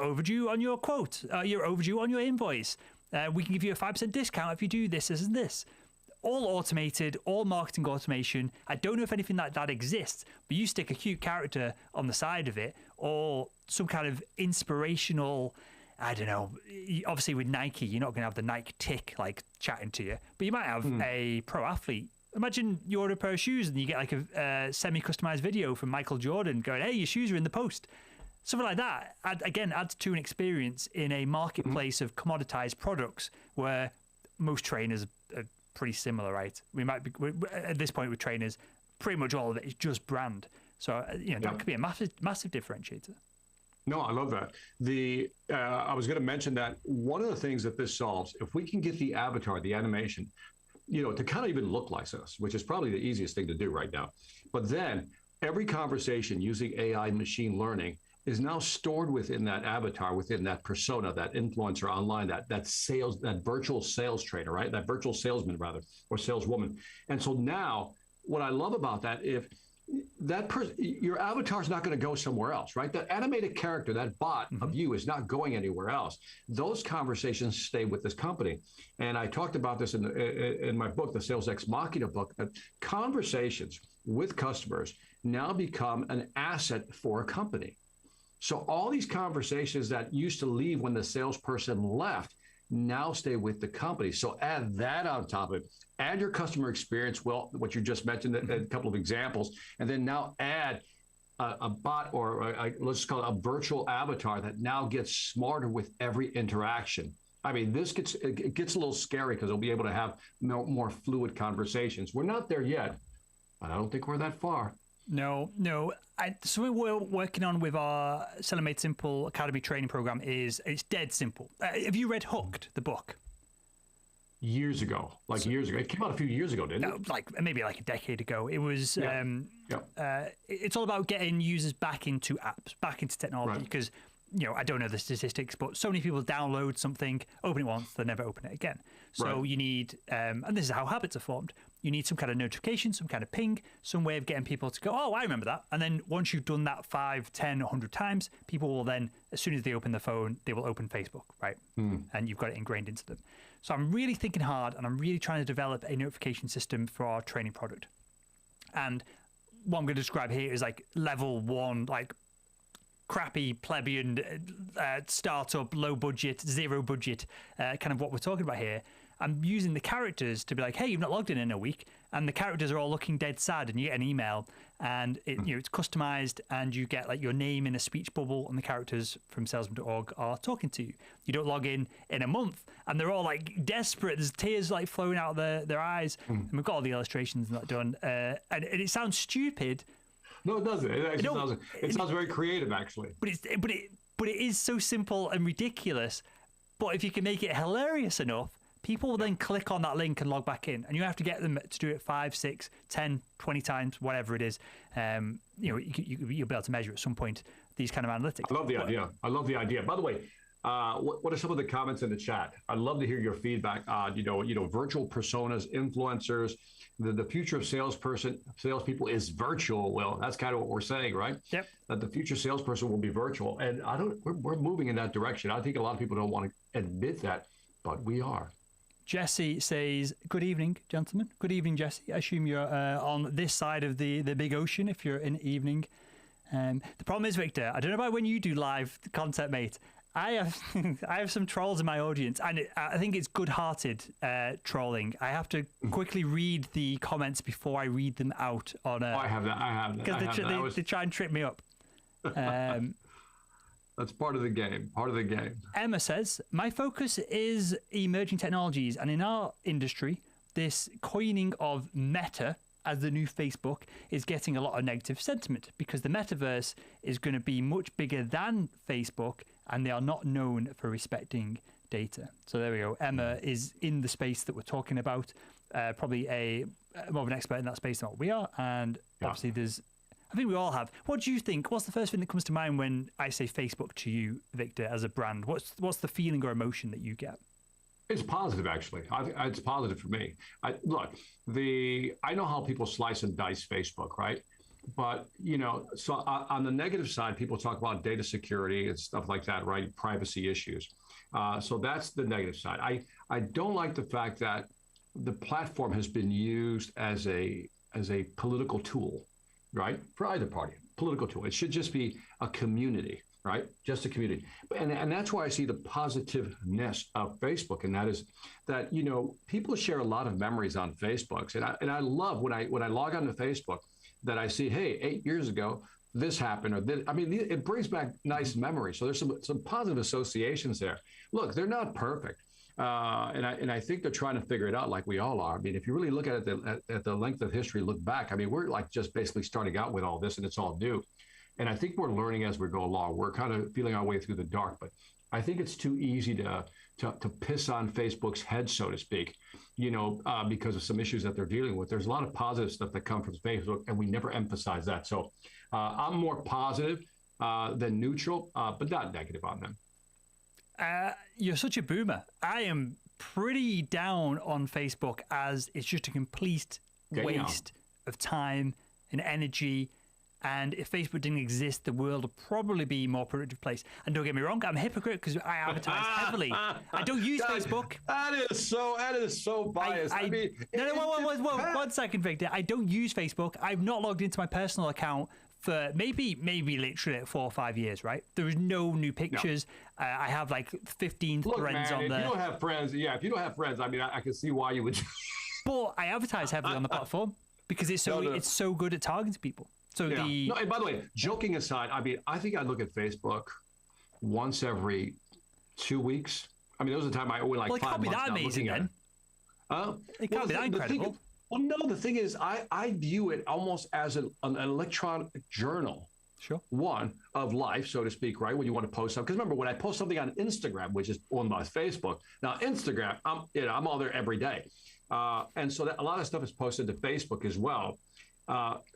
[SPEAKER 1] overdue on your quote. You're overdue on your invoice. We can give you a 5% discount if you do this and this. All automated, all marketing automation. I don't know if anything like that exists, but you stick a cute character on the side of it or some kind of inspirational, I don't know, obviously with Nike, you're not going to have the Nike tick like chatting to you, but you might have a pro athlete. Imagine you order a pair of shoes and you get like a semi-customized video from Michael Jordan going, hey, your shoes are in the post. Something like that, adds to an experience in a marketplace of commoditized products where most trainers are pretty similar, right? At this point with trainers, pretty much all of it is just brand. So, that could be a massive differentiator.
[SPEAKER 2] No, I love that. I was going to mention that one of the things that this solves, if we can get the avatar, the animation, to kind of even look like us, which is probably the easiest thing to do right now. But then every conversation using AI and machine learning is now stored within that avatar, within that persona, that influencer online, that virtual sales trainer, right? That virtual salesman rather, or saleswoman. And so now what I love about that, if your avatar is not going to go somewhere else, right? That animated character, that bot of you is not going anywhere else. Those conversations stay with this company. And I talked about this in my book, the Sales Ex Machina book, that conversations with customers now become an asset for a company. So all these conversations that used to leave when the salesperson left now stay with the company. So add that on top of it. Add your customer experience, well, what you just mentioned, a couple of examples, and then now add a bot or let's call it a virtual avatar that now gets smarter with every interaction. I mean, it gets a little scary because they'll be able to have more fluid conversations. We're not there yet, but I don't think we're that far.
[SPEAKER 1] No. Something we're working on with our Selling Made Simple Academy training program it's dead simple. Have you read Hooked, the book?
[SPEAKER 2] Years ago. It came out a few years ago, didn't it?
[SPEAKER 1] Maybe a decade ago. It was. It's all about getting users back into apps, back into technology, because I don't know the statistics, but so many people download something, open it once, they never open it again. So you need, and this is how habits are formed. You need some kind of notification, some kind of ping, some way of getting people to go, oh, I remember that. And then once you've done that 5, 10, 100 times, people will then, as soon as they open their phone, they will open Facebook, right? And you've got it ingrained into them. So I'm really thinking hard, and I'm really trying to develop a notification system for our training product. And what I'm going to describe here is like level 1, like crappy plebeian startup, low budget, zero budget, kind of what we're talking about here. I'm using the characters to be like, hey, you've not logged in a week, and the characters are all looking dead sad, and you get an email, and it's customized, and you get like your name in a speech bubble, and the characters from Salespersonorg are talking to you. You don't log in a month, and they're all like desperate. There's tears like flowing out of their eyes, and we've got all the illustrations and that done, and it sounds stupid.
[SPEAKER 2] No, it doesn't. It sounds very creative, actually.
[SPEAKER 1] But it is so simple and ridiculous. But if you can make it hilarious enough, people will then click on that link and log back in, and you have to get them to do it 5, 6, 10, 20 times, whatever it is. You'll be able to measure at some point these kind of analytics.
[SPEAKER 2] I love the idea. By the way, What are some of the comments in the chat? I'd love to hear your feedback. Virtual personas, influencers, the future of salespeople is virtual. Well, that's kind of what we're saying, right?
[SPEAKER 1] Yep.
[SPEAKER 2] That the future salesperson will be virtual, and we're moving in that direction. I think a lot of people don't want to admit that, but we are.
[SPEAKER 1] Jesse says, good evening, gentlemen. Good evening, Jesse. I assume you're on this side of the big ocean if you're in the evening. The problem is, Victor, I don't know about when you do live content, mate. I have some trolls in my audience, and I think it's good-hearted trolling. I have to quickly read the comments before I read them out on.
[SPEAKER 2] I have that.
[SPEAKER 1] Because they try and trip me up.
[SPEAKER 2] That's part of the game.
[SPEAKER 1] Emma says, my focus is emerging technologies, and in our industry, this coining of meta as the new Facebook is getting a lot of negative sentiment because the metaverse is going to be much bigger than Facebook, and they are not known for respecting data. So there we go. Emma is in the space that we're talking about, probably more of an expert in that space than what we are. And obviously I think we all have. What do you think? What's the first thing that comes to mind when I say Facebook to you, Victor, as a brand? What's the feeling or emotion that you get?
[SPEAKER 2] It's positive, actually. It's positive for me. I know how people slice and dice Facebook, right? But, so on the negative side, people talk about data security and stuff like that, right? Privacy issues. So that's the negative side. I don't like the fact that the platform has been used as a political tool, right? For either party, political tool. It should just be a community, right? Just a community. And that's why I see the positiveness of Facebook. And that is that, people share a lot of memories on Facebook. And I love when I log onto Facebook, that I see, hey, 8 years ago, this happened, or this. I mean, it brings back nice memories. So there's some positive associations there. Look, they're not perfect. And I think they're trying to figure it out like we all are. I mean, if you really look at it at the length of history, look back, I mean, we're like just basically starting out with all this and it's all new. And I think we're learning as we go along. We're kind of feeling our way through the dark, but I think it's too easy to piss on Facebook's head, so to speak, because of some issues that they're dealing with. There's a lot of positive stuff that come from Facebook, and we never emphasize that. So I'm more positive than neutral, but not negative on them.
[SPEAKER 1] You're such a boomer. I am pretty down on Facebook as it's just a complete waste of time and energy. And if Facebook didn't exist, the world would probably be a more productive place. And don't get me wrong, I'm a hypocrite because I advertise heavily. I don't use Facebook.
[SPEAKER 2] That is so biased.
[SPEAKER 1] One second, Victor. I don't use Facebook. I've not logged into my personal account for maybe literally 4 or 5 years, right? There is no new pictures. No. I have like 15 threads on there.
[SPEAKER 2] If you don't have friends, I mean, I can see why you would.
[SPEAKER 1] But I advertise heavily on the platform because it's so good at targeting people. So
[SPEAKER 2] and by the way, joking aside, I mean, I think I look at Facebook once every 2 weeks. I mean, there was a time I went like 5 months.
[SPEAKER 1] Well, it can't be that amazing then. It can't be that incredible.
[SPEAKER 2] The thing is, I view it almost as an electronic journal.
[SPEAKER 1] Sure.
[SPEAKER 2] One of life, so to speak, right? When you want to post something. Because remember, when I post something on Instagram, which is owned by Facebook, now Instagram, I'm all there every day. And so a lot of stuff is posted to Facebook as well.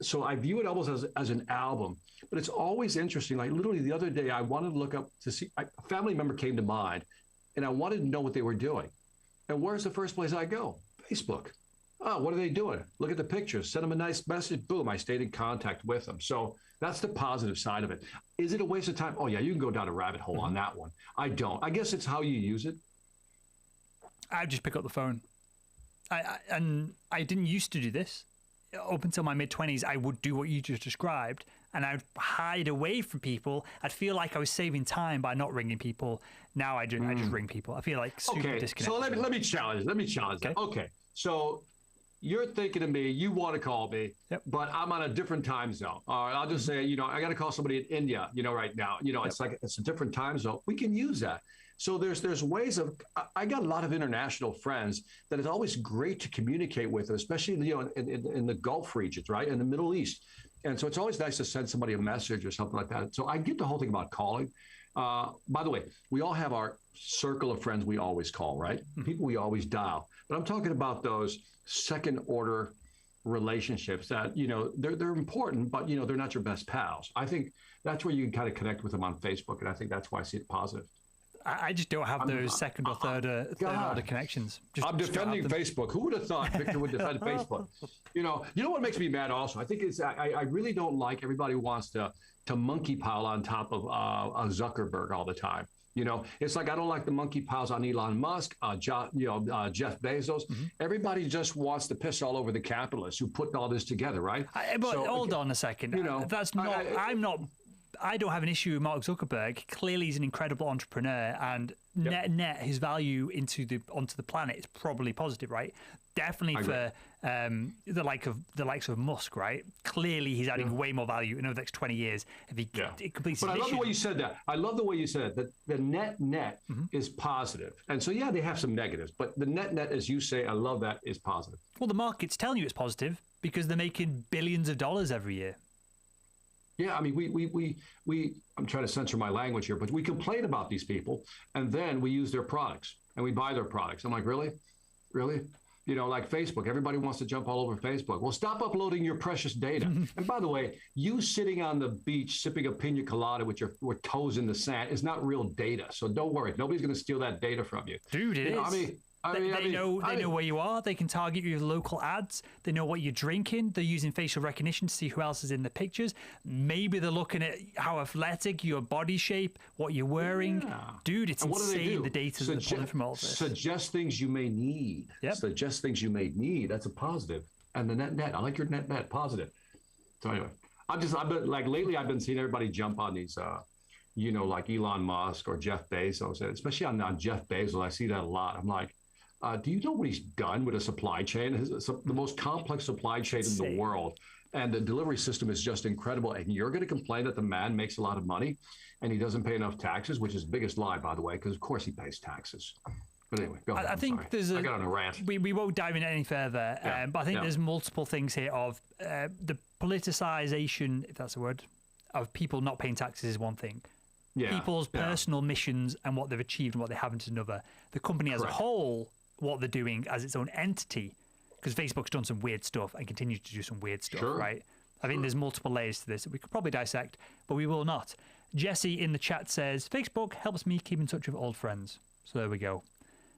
[SPEAKER 2] So I view it almost as an album, but it's always interesting. Like literally the other day, I wanted to look up to see a family member came to mind, and I wanted to know what they were doing. And where's the first place I go? Facebook. Oh, what are they doing? Look at the pictures. Send them a nice message. Boom, I stayed in contact with them. So that's the positive side of it. Is it a waste of time? Oh yeah, you can go down a rabbit hole on that one. I don't. I guess it's how you use it.
[SPEAKER 1] I just pick up the phone. I didn't used to do this. Up until my mid-20s, I would do what you just described, and I'd hide away from people. I'd feel like I was saving time by not ringing people. Now I just ring people. I feel like super disconnected.
[SPEAKER 2] So let me challenge. that. Okay. So you're thinking of me. You want to call me, but I'm on a different time zone. All right, I'll just say, I got to call somebody in India, right now. It's a different time zone. We can use that. So there's ways of. I got a lot of international friends that it's always great to communicate with, especially in the Gulf regions, right, in the Middle East. And so it's always nice to send somebody a message or something like that. So I get the whole thing about calling. By the way, we all have our circle of friends we always call, right? People we always dial. But I'm talking about those second order relationships that, they're important, but, they're not your best pals. I think that's where you can kind of connect with them on Facebook. And I think that's why I see it positive.
[SPEAKER 1] I just don't have those second or third order connections.
[SPEAKER 2] I'm defending Facebook. Who would have thought Victor would defend Facebook? You know what makes me mad also? I think it's I really don't like everybody who wants to monkey pile on top of Zuckerberg all the time. You know, it's like I don't like the monkey piles on Elon Musk, Jeff Bezos. Everybody just wants to piss all over the capitalists who put all this together, right?
[SPEAKER 1] But hold on a second. You know, that's not. I don't have an issue with Mark Zuckerberg. Clearly, he's an incredible entrepreneur, and net his value onto the planet is probably positive, right? Definitely for the likes of Musk, right? Clearly, he's adding way more value in over the next 20 years if he completes.
[SPEAKER 2] But I love the way you said that. I love the way you said that the net is positive, and so they have some negatives, but the net, as you say, I love that, is positive.
[SPEAKER 1] Well, the market's telling you it's positive because they're making billions of dollars every year.
[SPEAKER 2] Yeah, I mean, we I'm trying to censor my language here, but we complain about these people, and then we use their products, and we buy their products. I'm like, really? You know, like Facebook, everybody wants to jump all over Facebook. Well, stop uploading your precious data. And by the way, you sitting on the beach sipping a pina colada with your toes in the sand is not real data. So don't worry. Nobody's going to steal that data from you.
[SPEAKER 1] Dude, it is. They know where you are. They can target you with local ads. They know what you're drinking. They're using facial recognition to see who else is in the pictures. Maybe they're looking at how athletic, your body shape, what you're wearing. Yeah. Dude, it's insane the data that they're pulling from all this.
[SPEAKER 2] Suggest things you may need. Yep. Suggest things you may need. That's a positive. And the net. I like your net positive. So anyway, lately I've been seeing everybody jump on these like Elon Musk or Jeff Bezos, especially on Jeff Bezos. I see that a lot. I'm like, do you know what he's done with a supply chain? The most complex supply chain in the world. And the delivery system is just incredible. And you're going to complain that the man makes a lot of money and he doesn't pay enough taxes, which is the biggest lie, by the way, because of course he pays taxes. But anyway, go ahead.
[SPEAKER 1] I think I got on a rant. We won't dive into any further, but I think there's multiple things here of the politicization, if that's a word, of people not paying taxes is one thing. People's personal missions and what they've achieved and what they haven't is another. The company as a whole, what they're doing as its own entity, because Facebook's done some weird stuff and continues to do some weird stuff, right? I think there's multiple layers to this that we could probably dissect, but we will not. Jesse in the chat says, Facebook helps me keep in touch with old friends. So there we go.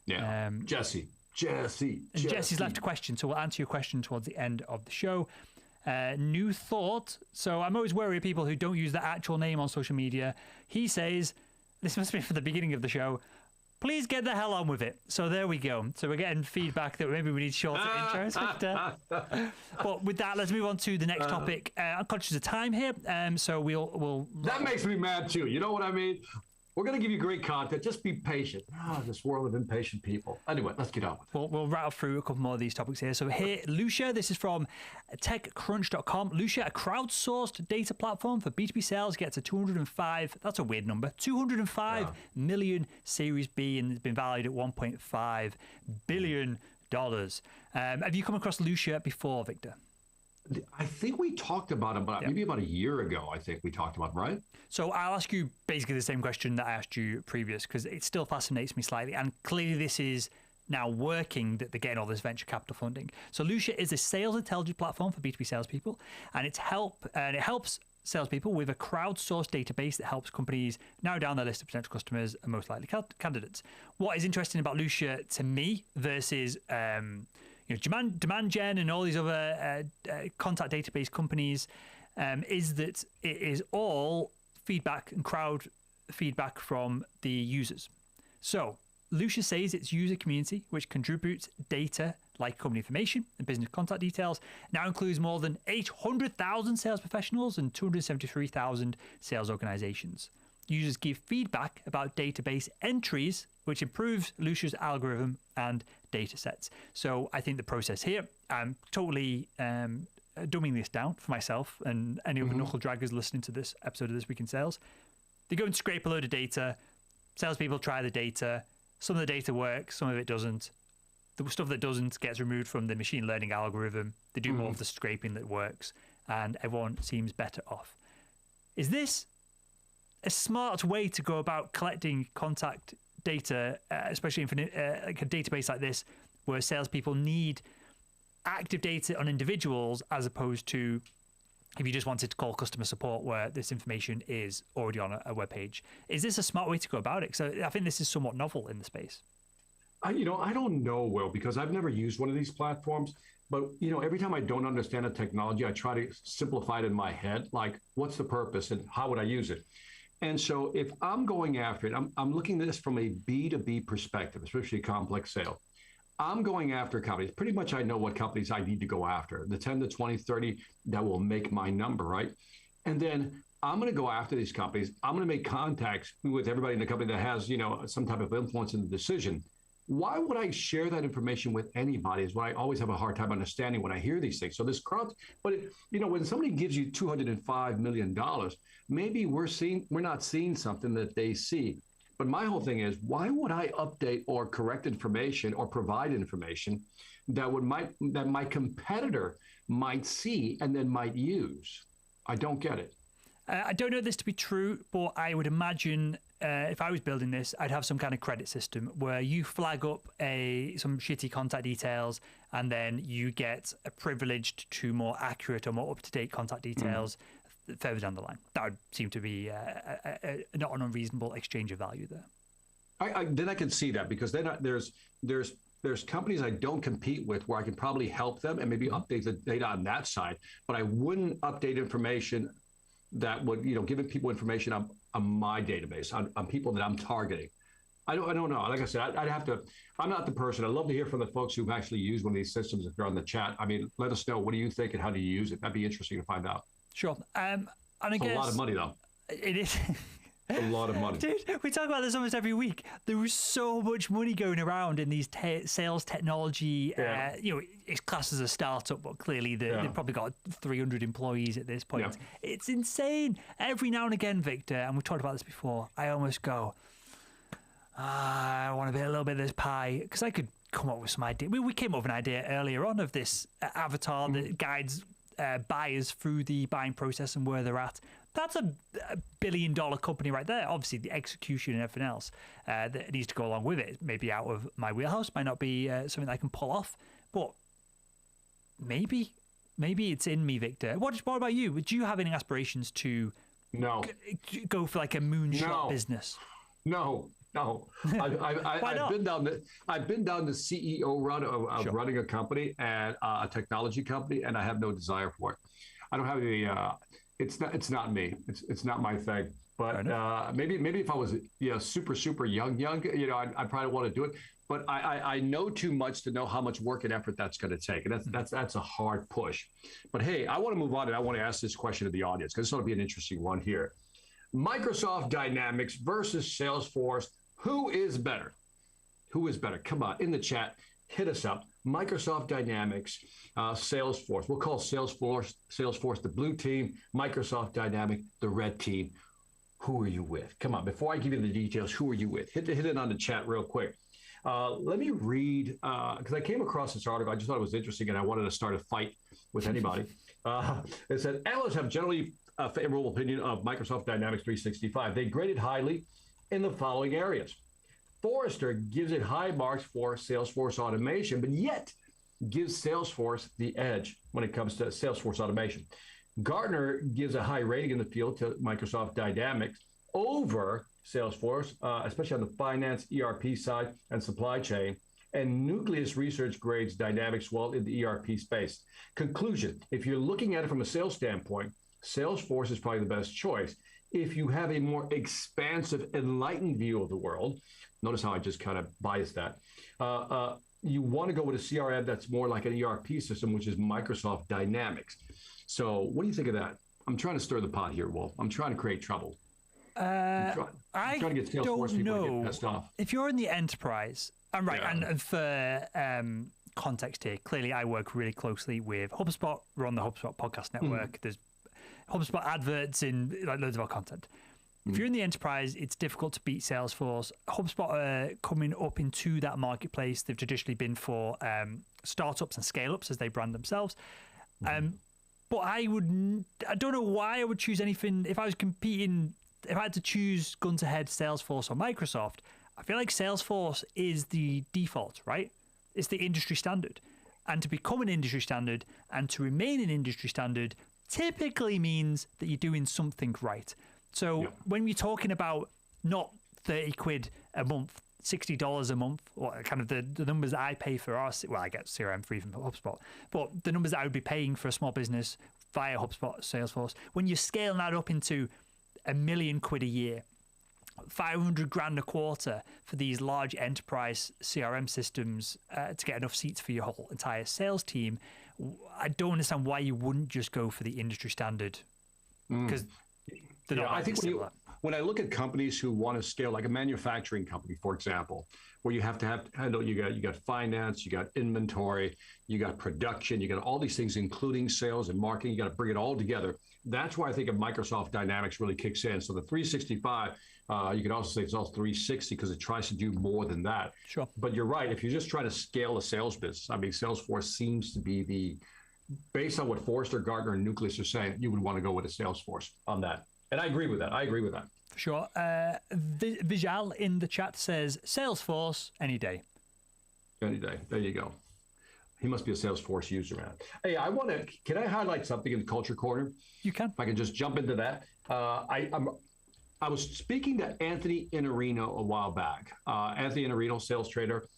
[SPEAKER 2] Yeah, Jesse.
[SPEAKER 1] Jesse's left a question, so we'll answer your question towards the end of the show. New thought. So I'm always wary of people who don't use the actual name on social media. He says, this must be for the beginning of the show, please get the hell on with it. So there we go. So we're getting feedback that maybe we need shorter intros. But with that, let's move on to the next topic. I'm conscious of time here, so we'll.
[SPEAKER 2] That makes me mad too. You know what I mean? We're going to give you great content. Just be patient. This world of impatient people. Anyway, let's get on with it.
[SPEAKER 1] We'll rattle through a couple more of these topics here. So here, Lucia, this is from techcrunch.com. Lucia, a crowdsourced data platform for B2B sales, gets a 205, that's a weird number, 205 million Series B, and it's been valued at $1.5 billion. Have you come across Lucia before, Victor?
[SPEAKER 2] I think we talked about it, maybe about a year ago, I think we talked about it, right?
[SPEAKER 1] So I'll ask you basically the same question that I asked you previous, because it still fascinates me slightly. And clearly this is now working, that they're getting all this venture capital funding. So Lucia is a sales intelligence platform for B2B salespeople, and it helps salespeople with a crowdsourced database that helps companies narrow down their list of potential customers and most likely candidates. What is interesting about Lucia to me versus demand gen and all these other contact database companies is that it is all feedback and crowd feedback from the users. So Lucia says its user community, which contributes data like company information and business contact details, now includes more than 800,000 sales professionals and 273,000 sales organizations. Users give feedback about database entries, which improves Lucia's algorithm and data sets. So I think the process here, I'm totally dumbing this down for myself and any other knuckle draggers listening to this episode of This Week in Sales. They go and scrape a load of data. Salespeople try the data. Some of the data works, some of it doesn't. The stuff that doesn't gets removed from the machine learning algorithm. They do more of the scraping that works, and everyone seems better off. Is this a smart way to go about collecting contact data, especially in like a database like this, where salespeople need active data on individuals as opposed to if you just wanted to call customer support where this information is already on a web page. Is this a smart way to go about it? So I think this is somewhat novel in the space.
[SPEAKER 2] I don't know, Will, because I've never used one of these platforms. But, every time I don't understand a technology, I try to simplify it in my head. Like, what's the purpose and how would I use it? And so if I'm going after it, I'm looking at this from a B2B perspective, especially complex sale. I'm going after companies. Pretty much I know what companies I need to go after, the 10 to 20, 30 that will make my number, right? And then I'm going to go after these companies. I'm going to make contacts with everybody in the company that has, some type of influence in the decision. Why would I share that information with anybody is what I always have a hard time understanding when I hear these things. So this crowd, but when somebody gives you $205 million, maybe we're not seeing something that they see. But my whole thing is, why would I update or correct information or provide information that my competitor might see and then might use? I don't get it.
[SPEAKER 1] I don't know this to be true, but I would imagine if I was building this, I'd have some kind of credit system where you flag up some shitty contact details, and then you get privileged to more accurate or more up-to-date contact details further down the line. That would seem to be not an unreasonable exchange of value there.
[SPEAKER 2] Then I can see that, because then there's companies I don't compete with where I can probably help them and maybe update the data on that side, but I wouldn't update information that would, giving people information on my database, on people that I'm targeting. I don't know. Like I said, I'm not the person. I'd love to hear from the folks who've actually used one of these systems if they're on the chat. I mean, let us know. What do you think and how do you use it? That'd be interesting to find out.
[SPEAKER 1] Sure. And I guess
[SPEAKER 2] a lot of money, though.
[SPEAKER 1] It is.
[SPEAKER 2] A lot of money.
[SPEAKER 1] Dude, we talk about this almost every week. There was so much money going around in these sales technology. Yeah. It's classed as a startup, but clearly they've probably got 300 employees at this point. Yeah. It's insane. Every now and again, Victor, and we've talked about this before, I almost go, I want a little bit of this pie, because I could come up with some idea. We came up with an idea earlier on of this avatar that guides buyers through the buying process and where they're at. That's a $1 billion company right there. Obviously, the execution and everything else that needs to go along with it maybe out of my wheelhouse, might not be something that I can pull off, but maybe it's in me, Victor. What about you? Do you have any aspirations to go for like a moonshot business?
[SPEAKER 2] No. I've been down the CEO route of running a company and a technology company, and I have no desire for it. I don't have any. It's not me. It's not my thing. But maybe if I was super young, I'd probably want to do it. But I know too much to know how much work and effort that's going to take, and that's a hard push. But hey, I want to move on, and I want to ask this question to the audience, because this ought to be an interesting one here. Microsoft Dynamics versus Salesforce. Who is better? Who is better? Come on, in the chat, hit us up. Microsoft Dynamics, Salesforce. We'll call Salesforce the blue team, Microsoft Dynamics the red team. Who are you with? Come on, before I give you the details, who are you with? Hit it on the chat real quick. Let me read, because I came across this article. I just thought it was interesting, and I wanted to start a fight with anybody. It said, analysts have generally a favorable opinion of Microsoft Dynamics 365. They graded highly in the following areas. Forrester gives it high marks for Salesforce automation, but yet gives Salesforce the edge when it comes to Salesforce automation. Gartner gives a high rating in the field to Microsoft Dynamics over Salesforce, especially on the finance, ERP side, and supply chain. And Nucleus Research grades Dynamics well in the ERP space. Conclusion, if you're looking at it from a sales standpoint, Salesforce is probably the best choice. If you have a more expansive, enlightened view of the world, notice how I just kind of biased that, you want to go with a CRM that's more like an ERP system, which is Microsoft Dynamics. So what do you think of that? I'm trying to stir the pot here, Wolf. I'm trying to create trouble. I'm trying to get Salesforce people to get pissed off.
[SPEAKER 1] If you're in the enterprise, I'm right, and for context here, clearly I work really closely with HubSpot. We're on the HubSpot podcast network. There's HubSpot adverts in like loads of our content. If you're in the enterprise, it's difficult to beat Salesforce. HubSpot are coming up into that marketplace. They've traditionally been for startups and scale-ups as they brand themselves. But I don't know why I would choose anything. If I was competing, if I had to choose guns ahead, Salesforce or Microsoft, I feel like Salesforce is the default, right? It's the industry standard. And to become an industry standard and to remain an industry standard, typically means that you're doing something right. So when we're talking about not 30 quid a month, $60 a month, or kind of the numbers that I pay for us, well, I get CRM free from HubSpot, but the numbers that I would be paying for a small business via HubSpot, Salesforce, when you're scaling that up into £1 million a year, 500 grand a quarter for these large enterprise CRM systems to get enough seats for your whole entire sales team, I don't understand why you wouldn't just go for the industry standard, because they're not.
[SPEAKER 2] I think when I look at companies who want to scale, like a manufacturing company, for example, where you have to handle, you got finance, you got inventory, you got production, you got all these things, including sales and marketing. You got to bring it all together. That's why I think of Microsoft Dynamics really kicks in. So the 365, you could also say it's also 360 because it tries to do more than that.
[SPEAKER 1] Sure.
[SPEAKER 2] But you're right. If you're just trying to scale a sales business, I mean, Salesforce seems to be based on what Forrester, Gartner, and Nucleus are saying, you would want to go with a Salesforce on that. And I agree with that.
[SPEAKER 1] For sure. Vijal in the chat says, Salesforce any day.
[SPEAKER 2] Any day. There you go. He must be a Salesforce user, man. Hey, can I highlight something in the Culture Corner?
[SPEAKER 1] You can.
[SPEAKER 2] If I can just jump into that. I was speaking to Anthony Iannarino a while back. Anthony Iannarino, sales trader,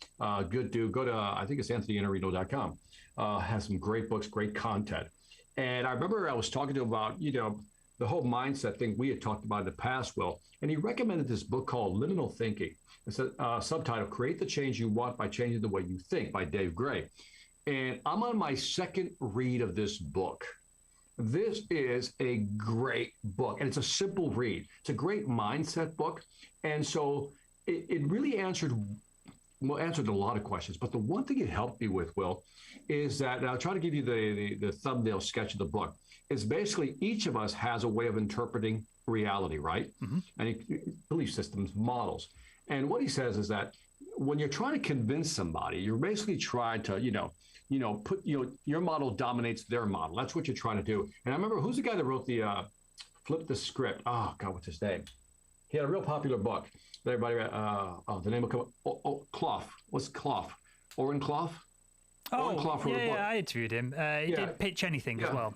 [SPEAKER 2] good dude. Go to, I think it's anthonyiannarino.com. Has some great books, great content. And I remember I was talking to him about, the whole mindset thing we had talked about in the past, Will. And he recommended this book called Liminal Thinking. It's a subtitle, Create the Change You Want by Changing the Way You Think by Dave Gray. And I'm on my second read of this book. This is a great book, and it's a simple read. It's a great mindset book. And so it really answered a lot of questions. But the one thing it helped me with, Will, is that, and I'll try to give you the thumbnail sketch of the book, is basically each of us has a way of interpreting reality, right? Mm-hmm. And belief systems, models. And what he says is that when you're trying to convince somebody, you're basically trying to, put, your model dominates their model. That's what you're trying to do. And I remember, who's the guy that wrote the Flip the Script? Oh, God, what's his name? He had a real popular book that everybody read. The name of Clough. What's Clough? Oren Clough?
[SPEAKER 1] Oh, I interviewed him. He did Pitch Anything as well.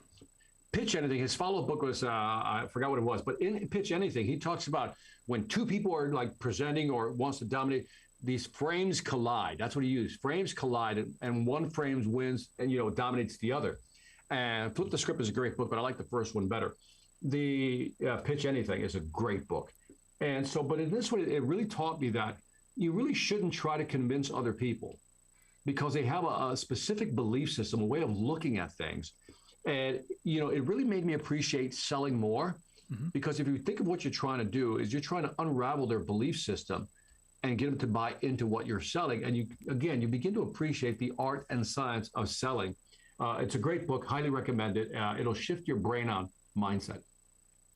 [SPEAKER 2] Pitch Anything. His follow-up book was, I forgot what it was, but in Pitch Anything, he talks about when two people are like presenting or wants to dominate, these frames collide. That's what he used. Frames collide, and one frame wins and dominates the other. And Flip the Script is a great book, but I like the first one better. The Pitch Anything is a great book. And so, but in this one, it really taught me that you really shouldn't try to convince other people because they have a specific belief system, a way of looking at things. And, it really made me appreciate selling more because if you think of what you're trying to do is you're trying to unravel their belief system and get them to buy into what you're selling. And you begin to appreciate the art and science of selling. It's a great book, highly recommend it. It'll shift your brain on mindset.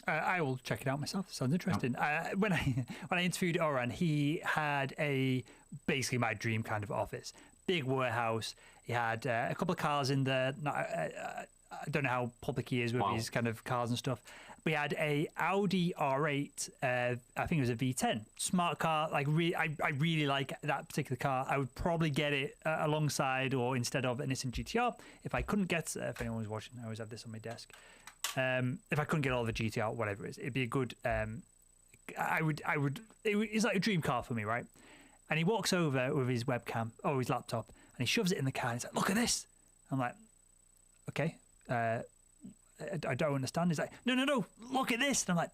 [SPEAKER 1] I will check it out myself. Sounds interesting. Yeah. When I interviewed Oren, he had basically my dream kind of office, big warehouse. He had a couple of cars in there. I don't know how public he is with his kind of cars and stuff. We had a Audi R8. I think it was a V10, smart car. Like I really like that particular car. I would probably get it alongside or instead of a Nissan GTR if I couldn't get. If anyone was watching, I always have this on my desk. If I couldn't get all the GTR, whatever it is, it'd be a good. It's like a dream car for me, right? And he walks over with his webcam or his laptop, and he shoves it in the car. And he's like, "Look at this." I'm like, "Okay." I don't understand. He's like, no, look at this. And I'm like,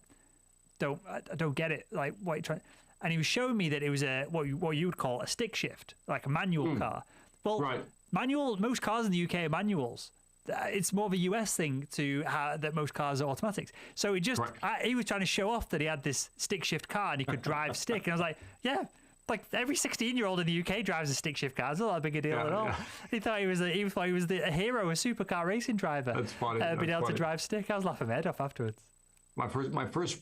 [SPEAKER 1] I don't get it. Like, what are you trying? And he was showing me that it was what you would call a stick shift, like a manual car. Well, right. Most cars in the UK are manuals. It's more of a US thing that most cars are automatics. So he was trying to show off that he had this stick shift car and he could drive stick. And I was like, yeah. Like every 16-year-old in the UK drives a stick shift car. It's not that big a deal at all. Yeah. He thought he was a hero, a supercar racing driver.
[SPEAKER 2] That's funny.
[SPEAKER 1] Being able to drive stick. I was laughing my head off afterwards.
[SPEAKER 2] My first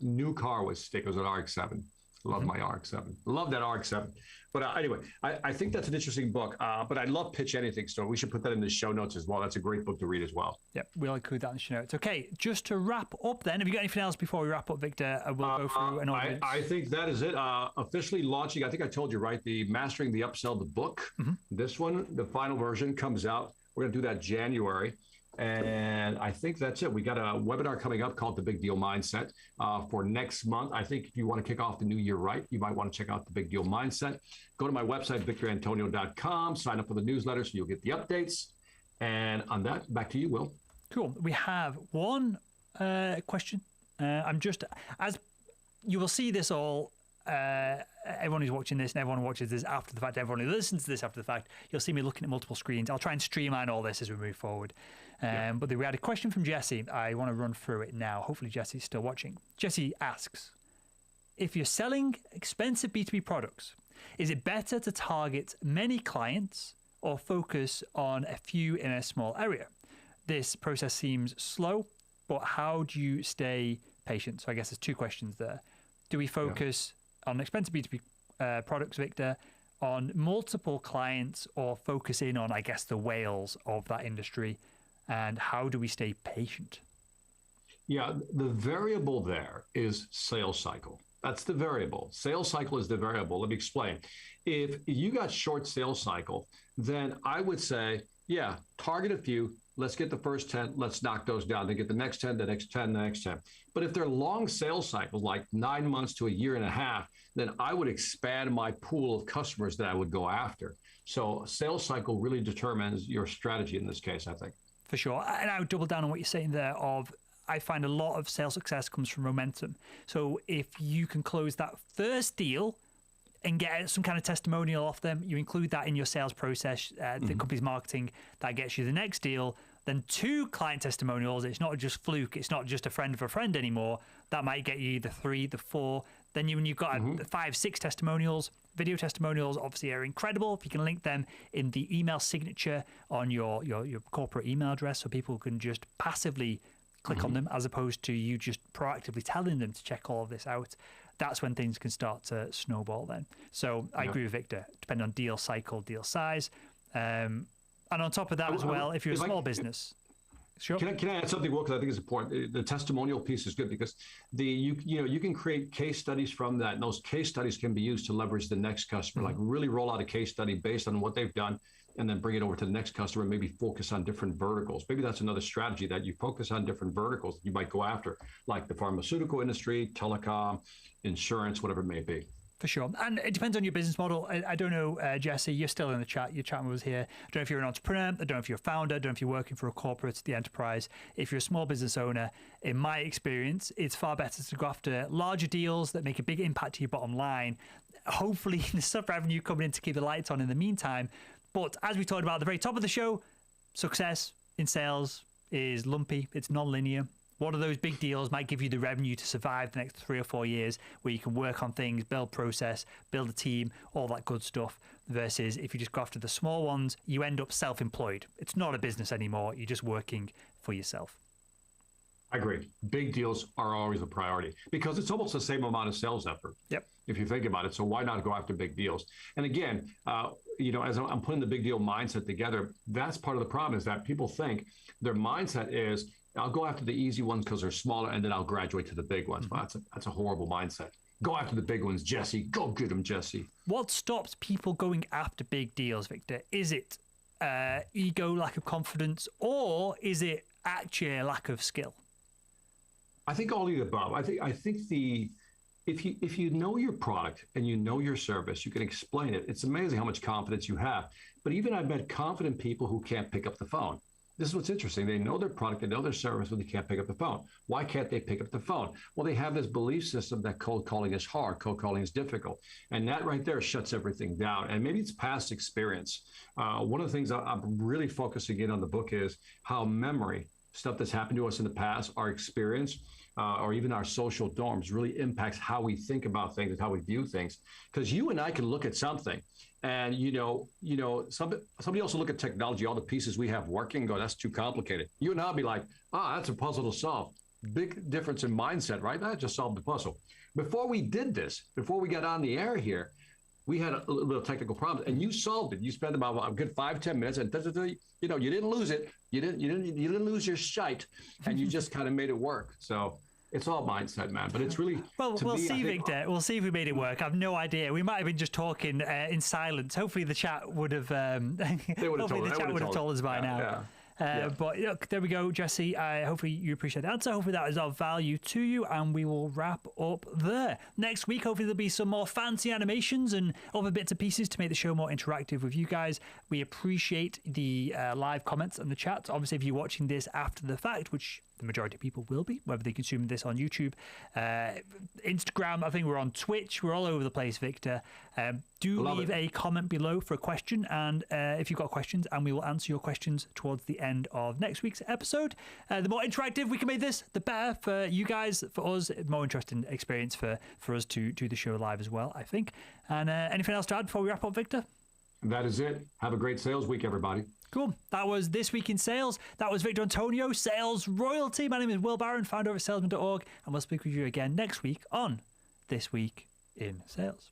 [SPEAKER 2] new car was stick. It was an RX-7. Love my RX-7. Love that RX-7. But anyway, I think that's an interesting book. But I love Pitch Anything, so we should put that in the show notes as well. That's a great book to read as well.
[SPEAKER 1] Yep, we'll include that in the show notes. Okay, just to wrap up then, have you got anything else before we wrap up, Victor? We'll go through an audience.
[SPEAKER 2] I think that is it. Officially launching, I think I told you, right, the Mastering the Upsell, the book. This one, the final version comes out. We're going to do that January. And I think that's it. We got a webinar coming up called The Big Deal Mindset for next month. I think if you want to kick off the new year right, you might want to check out The Big Deal Mindset. Go to my website, victorantonio.com, sign up for the newsletter so you'll get the updates. And on that, back to you, Will.
[SPEAKER 1] Cool. We have one question. I'm just, as you will see this all, everyone who's watching this and everyone who watches this after the fact, everyone who listens to this after the fact, you'll see me looking at multiple screens. I'll try and streamline all this as we move forward. But we had a question from Jesse. I want to run through it now. Hopefully Jesse's still watching. Jesse asks, if you're selling expensive B2B products, is it better to target many clients or focus on a few in a small area? This process seems slow, but how do you stay patient? So I guess there's two questions there. Do we focus on expensive B2B products, Victor, on multiple clients, or focus in on, I guess, the whales of that industry? And how do we stay patient?
[SPEAKER 2] Yeah, the variable there is sales cycle. That's the variable. Sales cycle is the variable. Let me explain. If you got short sales cycle, then I would say, yeah, target a few. Let's get the first 10. Let's knock those down. Then get the next 10, the next 10, the next 10. But if they're long sales cycles, like 9 months to a year and a half, then I would expand my pool of customers that I would go after. So sales cycle really determines your strategy in this case, I think.
[SPEAKER 1] For sure. And I would double down on what you're saying there of, I find a lot of sales success comes from momentum. So if you can close that first deal and get some kind of testimonial off them, you include that in your sales process, the company's marketing, that gets you the next deal. Then 2 client testimonials, it's not just fluke, it's not just a friend of a friend anymore. That might get you the 3, the 4. Then when you've got 5, 6 testimonials, video testimonials obviously are incredible. If you can link them in the email signature on your corporate email address so people can just passively click on them as opposed to you just proactively telling them to check all of this out, that's when things can start to snowball then. So I agree with Victor, depending on deal cycle, deal size. And on top of that as well, if you're a small business. Sure.
[SPEAKER 2] Can I add something, Will? Because I think it's important. The testimonial piece is good because you can create case studies from that, and those case studies can be used to leverage the next customer. Like really roll out a case study based on what they've done, and then bring it over to the next customer. And maybe focus on different verticals. Maybe that's another strategy, that you focus on different verticals that you might go after, like the pharmaceutical industry, telecom, insurance, whatever it may be.
[SPEAKER 1] For sure. And it depends on your business model. I don't know, Jesse, you're still in the chat. You're chatting with us here. I don't know if you're an entrepreneur. I don't know if you're a founder. I don't know if you're working for a corporate, the enterprise. If you're a small business owner, in my experience, it's far better to go after larger deals that make a big impact to your bottom line. Hopefully, there's some revenue coming in to keep the lights on in the meantime. But as we talked about at the very top of the show, success in sales is lumpy. It's non-linear. One of those big deals might give you the revenue to survive the next 3 or 4 years, where you can work on things, build process, build a team, all that good stuff. Versus if you just go after the small ones, you end up self-employed. It's not a business anymore. You're just working for yourself.
[SPEAKER 2] I agree. Big deals are always a priority because it's almost the same amount of sales effort.
[SPEAKER 1] Yep.
[SPEAKER 2] If you think about it. So why not go after big deals? And again, as I'm putting the big deal mindset together, that's part of the problem, is that people think their mindset is, I'll go after the easy ones because they're smaller, and then I'll graduate to the big ones. Well, that's a horrible mindset. Go after the big ones, Jesse. Go get them, Jesse.
[SPEAKER 1] What stops people going after big deals, Victor? Is it ego, lack of confidence, or is it actually a lack of skill?
[SPEAKER 2] I think all of the above. I think if you know your product and you know your service, you can explain it. It's amazing how much confidence you have. But even I've met confident people who can't pick up the phone. This is what's interesting. They know their product, they know their service, but they can't pick up the phone. Why can't they pick up the phone? Well, they have this belief system that cold calling is hard, cold calling is difficult. And that right there shuts everything down. And maybe it's past experience. One of the things I'm really focusing in on the book is how memory, stuff that's happened to us in the past, our experience, or even our social norms really impacts how we think about things and how we view things. Because you and I can look at something and, somebody else will look at technology, all the pieces we have working, and go, that's too complicated. You and I'll be like, that's a puzzle to solve. Big difference in mindset, right? I just solved the puzzle. Before we did this, before we got on the air here, we had a little technical problem, and you solved it. You spent about a good 5-10 minutes, and you didn't lose it. You didn't lose your shite, and you just kind of made it work. So it's all mindset, man. But it's really
[SPEAKER 1] we'll see, Victor. We'll see if we made it work. I've no idea. We might have been just talking in silence. Hopefully, the chat would have. Hopefully, the chat would have told us by now. But look, there we go, Jesse. Hopefully you appreciate the answer. Hopefully that is of value to you, and we will wrap up there. Next week, hopefully there'll be some more fancy animations and other bits and pieces to make the show more interactive with you guys. We appreciate the live comments and the chats. Obviously, if you're watching this after the fact, which the majority of people will be, whether they consume this on YouTube, Instagram, I think we're on Twitch, we're all over the place, Victor. Do leave a comment below for a question, and if you've got questions, and we will answer your questions towards the end of next week's episode. The more interactive we can make this, the better for you guys, for us, more interesting experience for us to do the show live as well, I think. And anything else to add before we wrap up, Victor?
[SPEAKER 2] That is it. Have a great sales week, everybody.
[SPEAKER 1] Cool. That was This Week in Sales. That was Victor Antonio, Sales Royalty. My name is Will Barron, founder of salesman.org, and we'll speak with you again next week on This Week in Sales.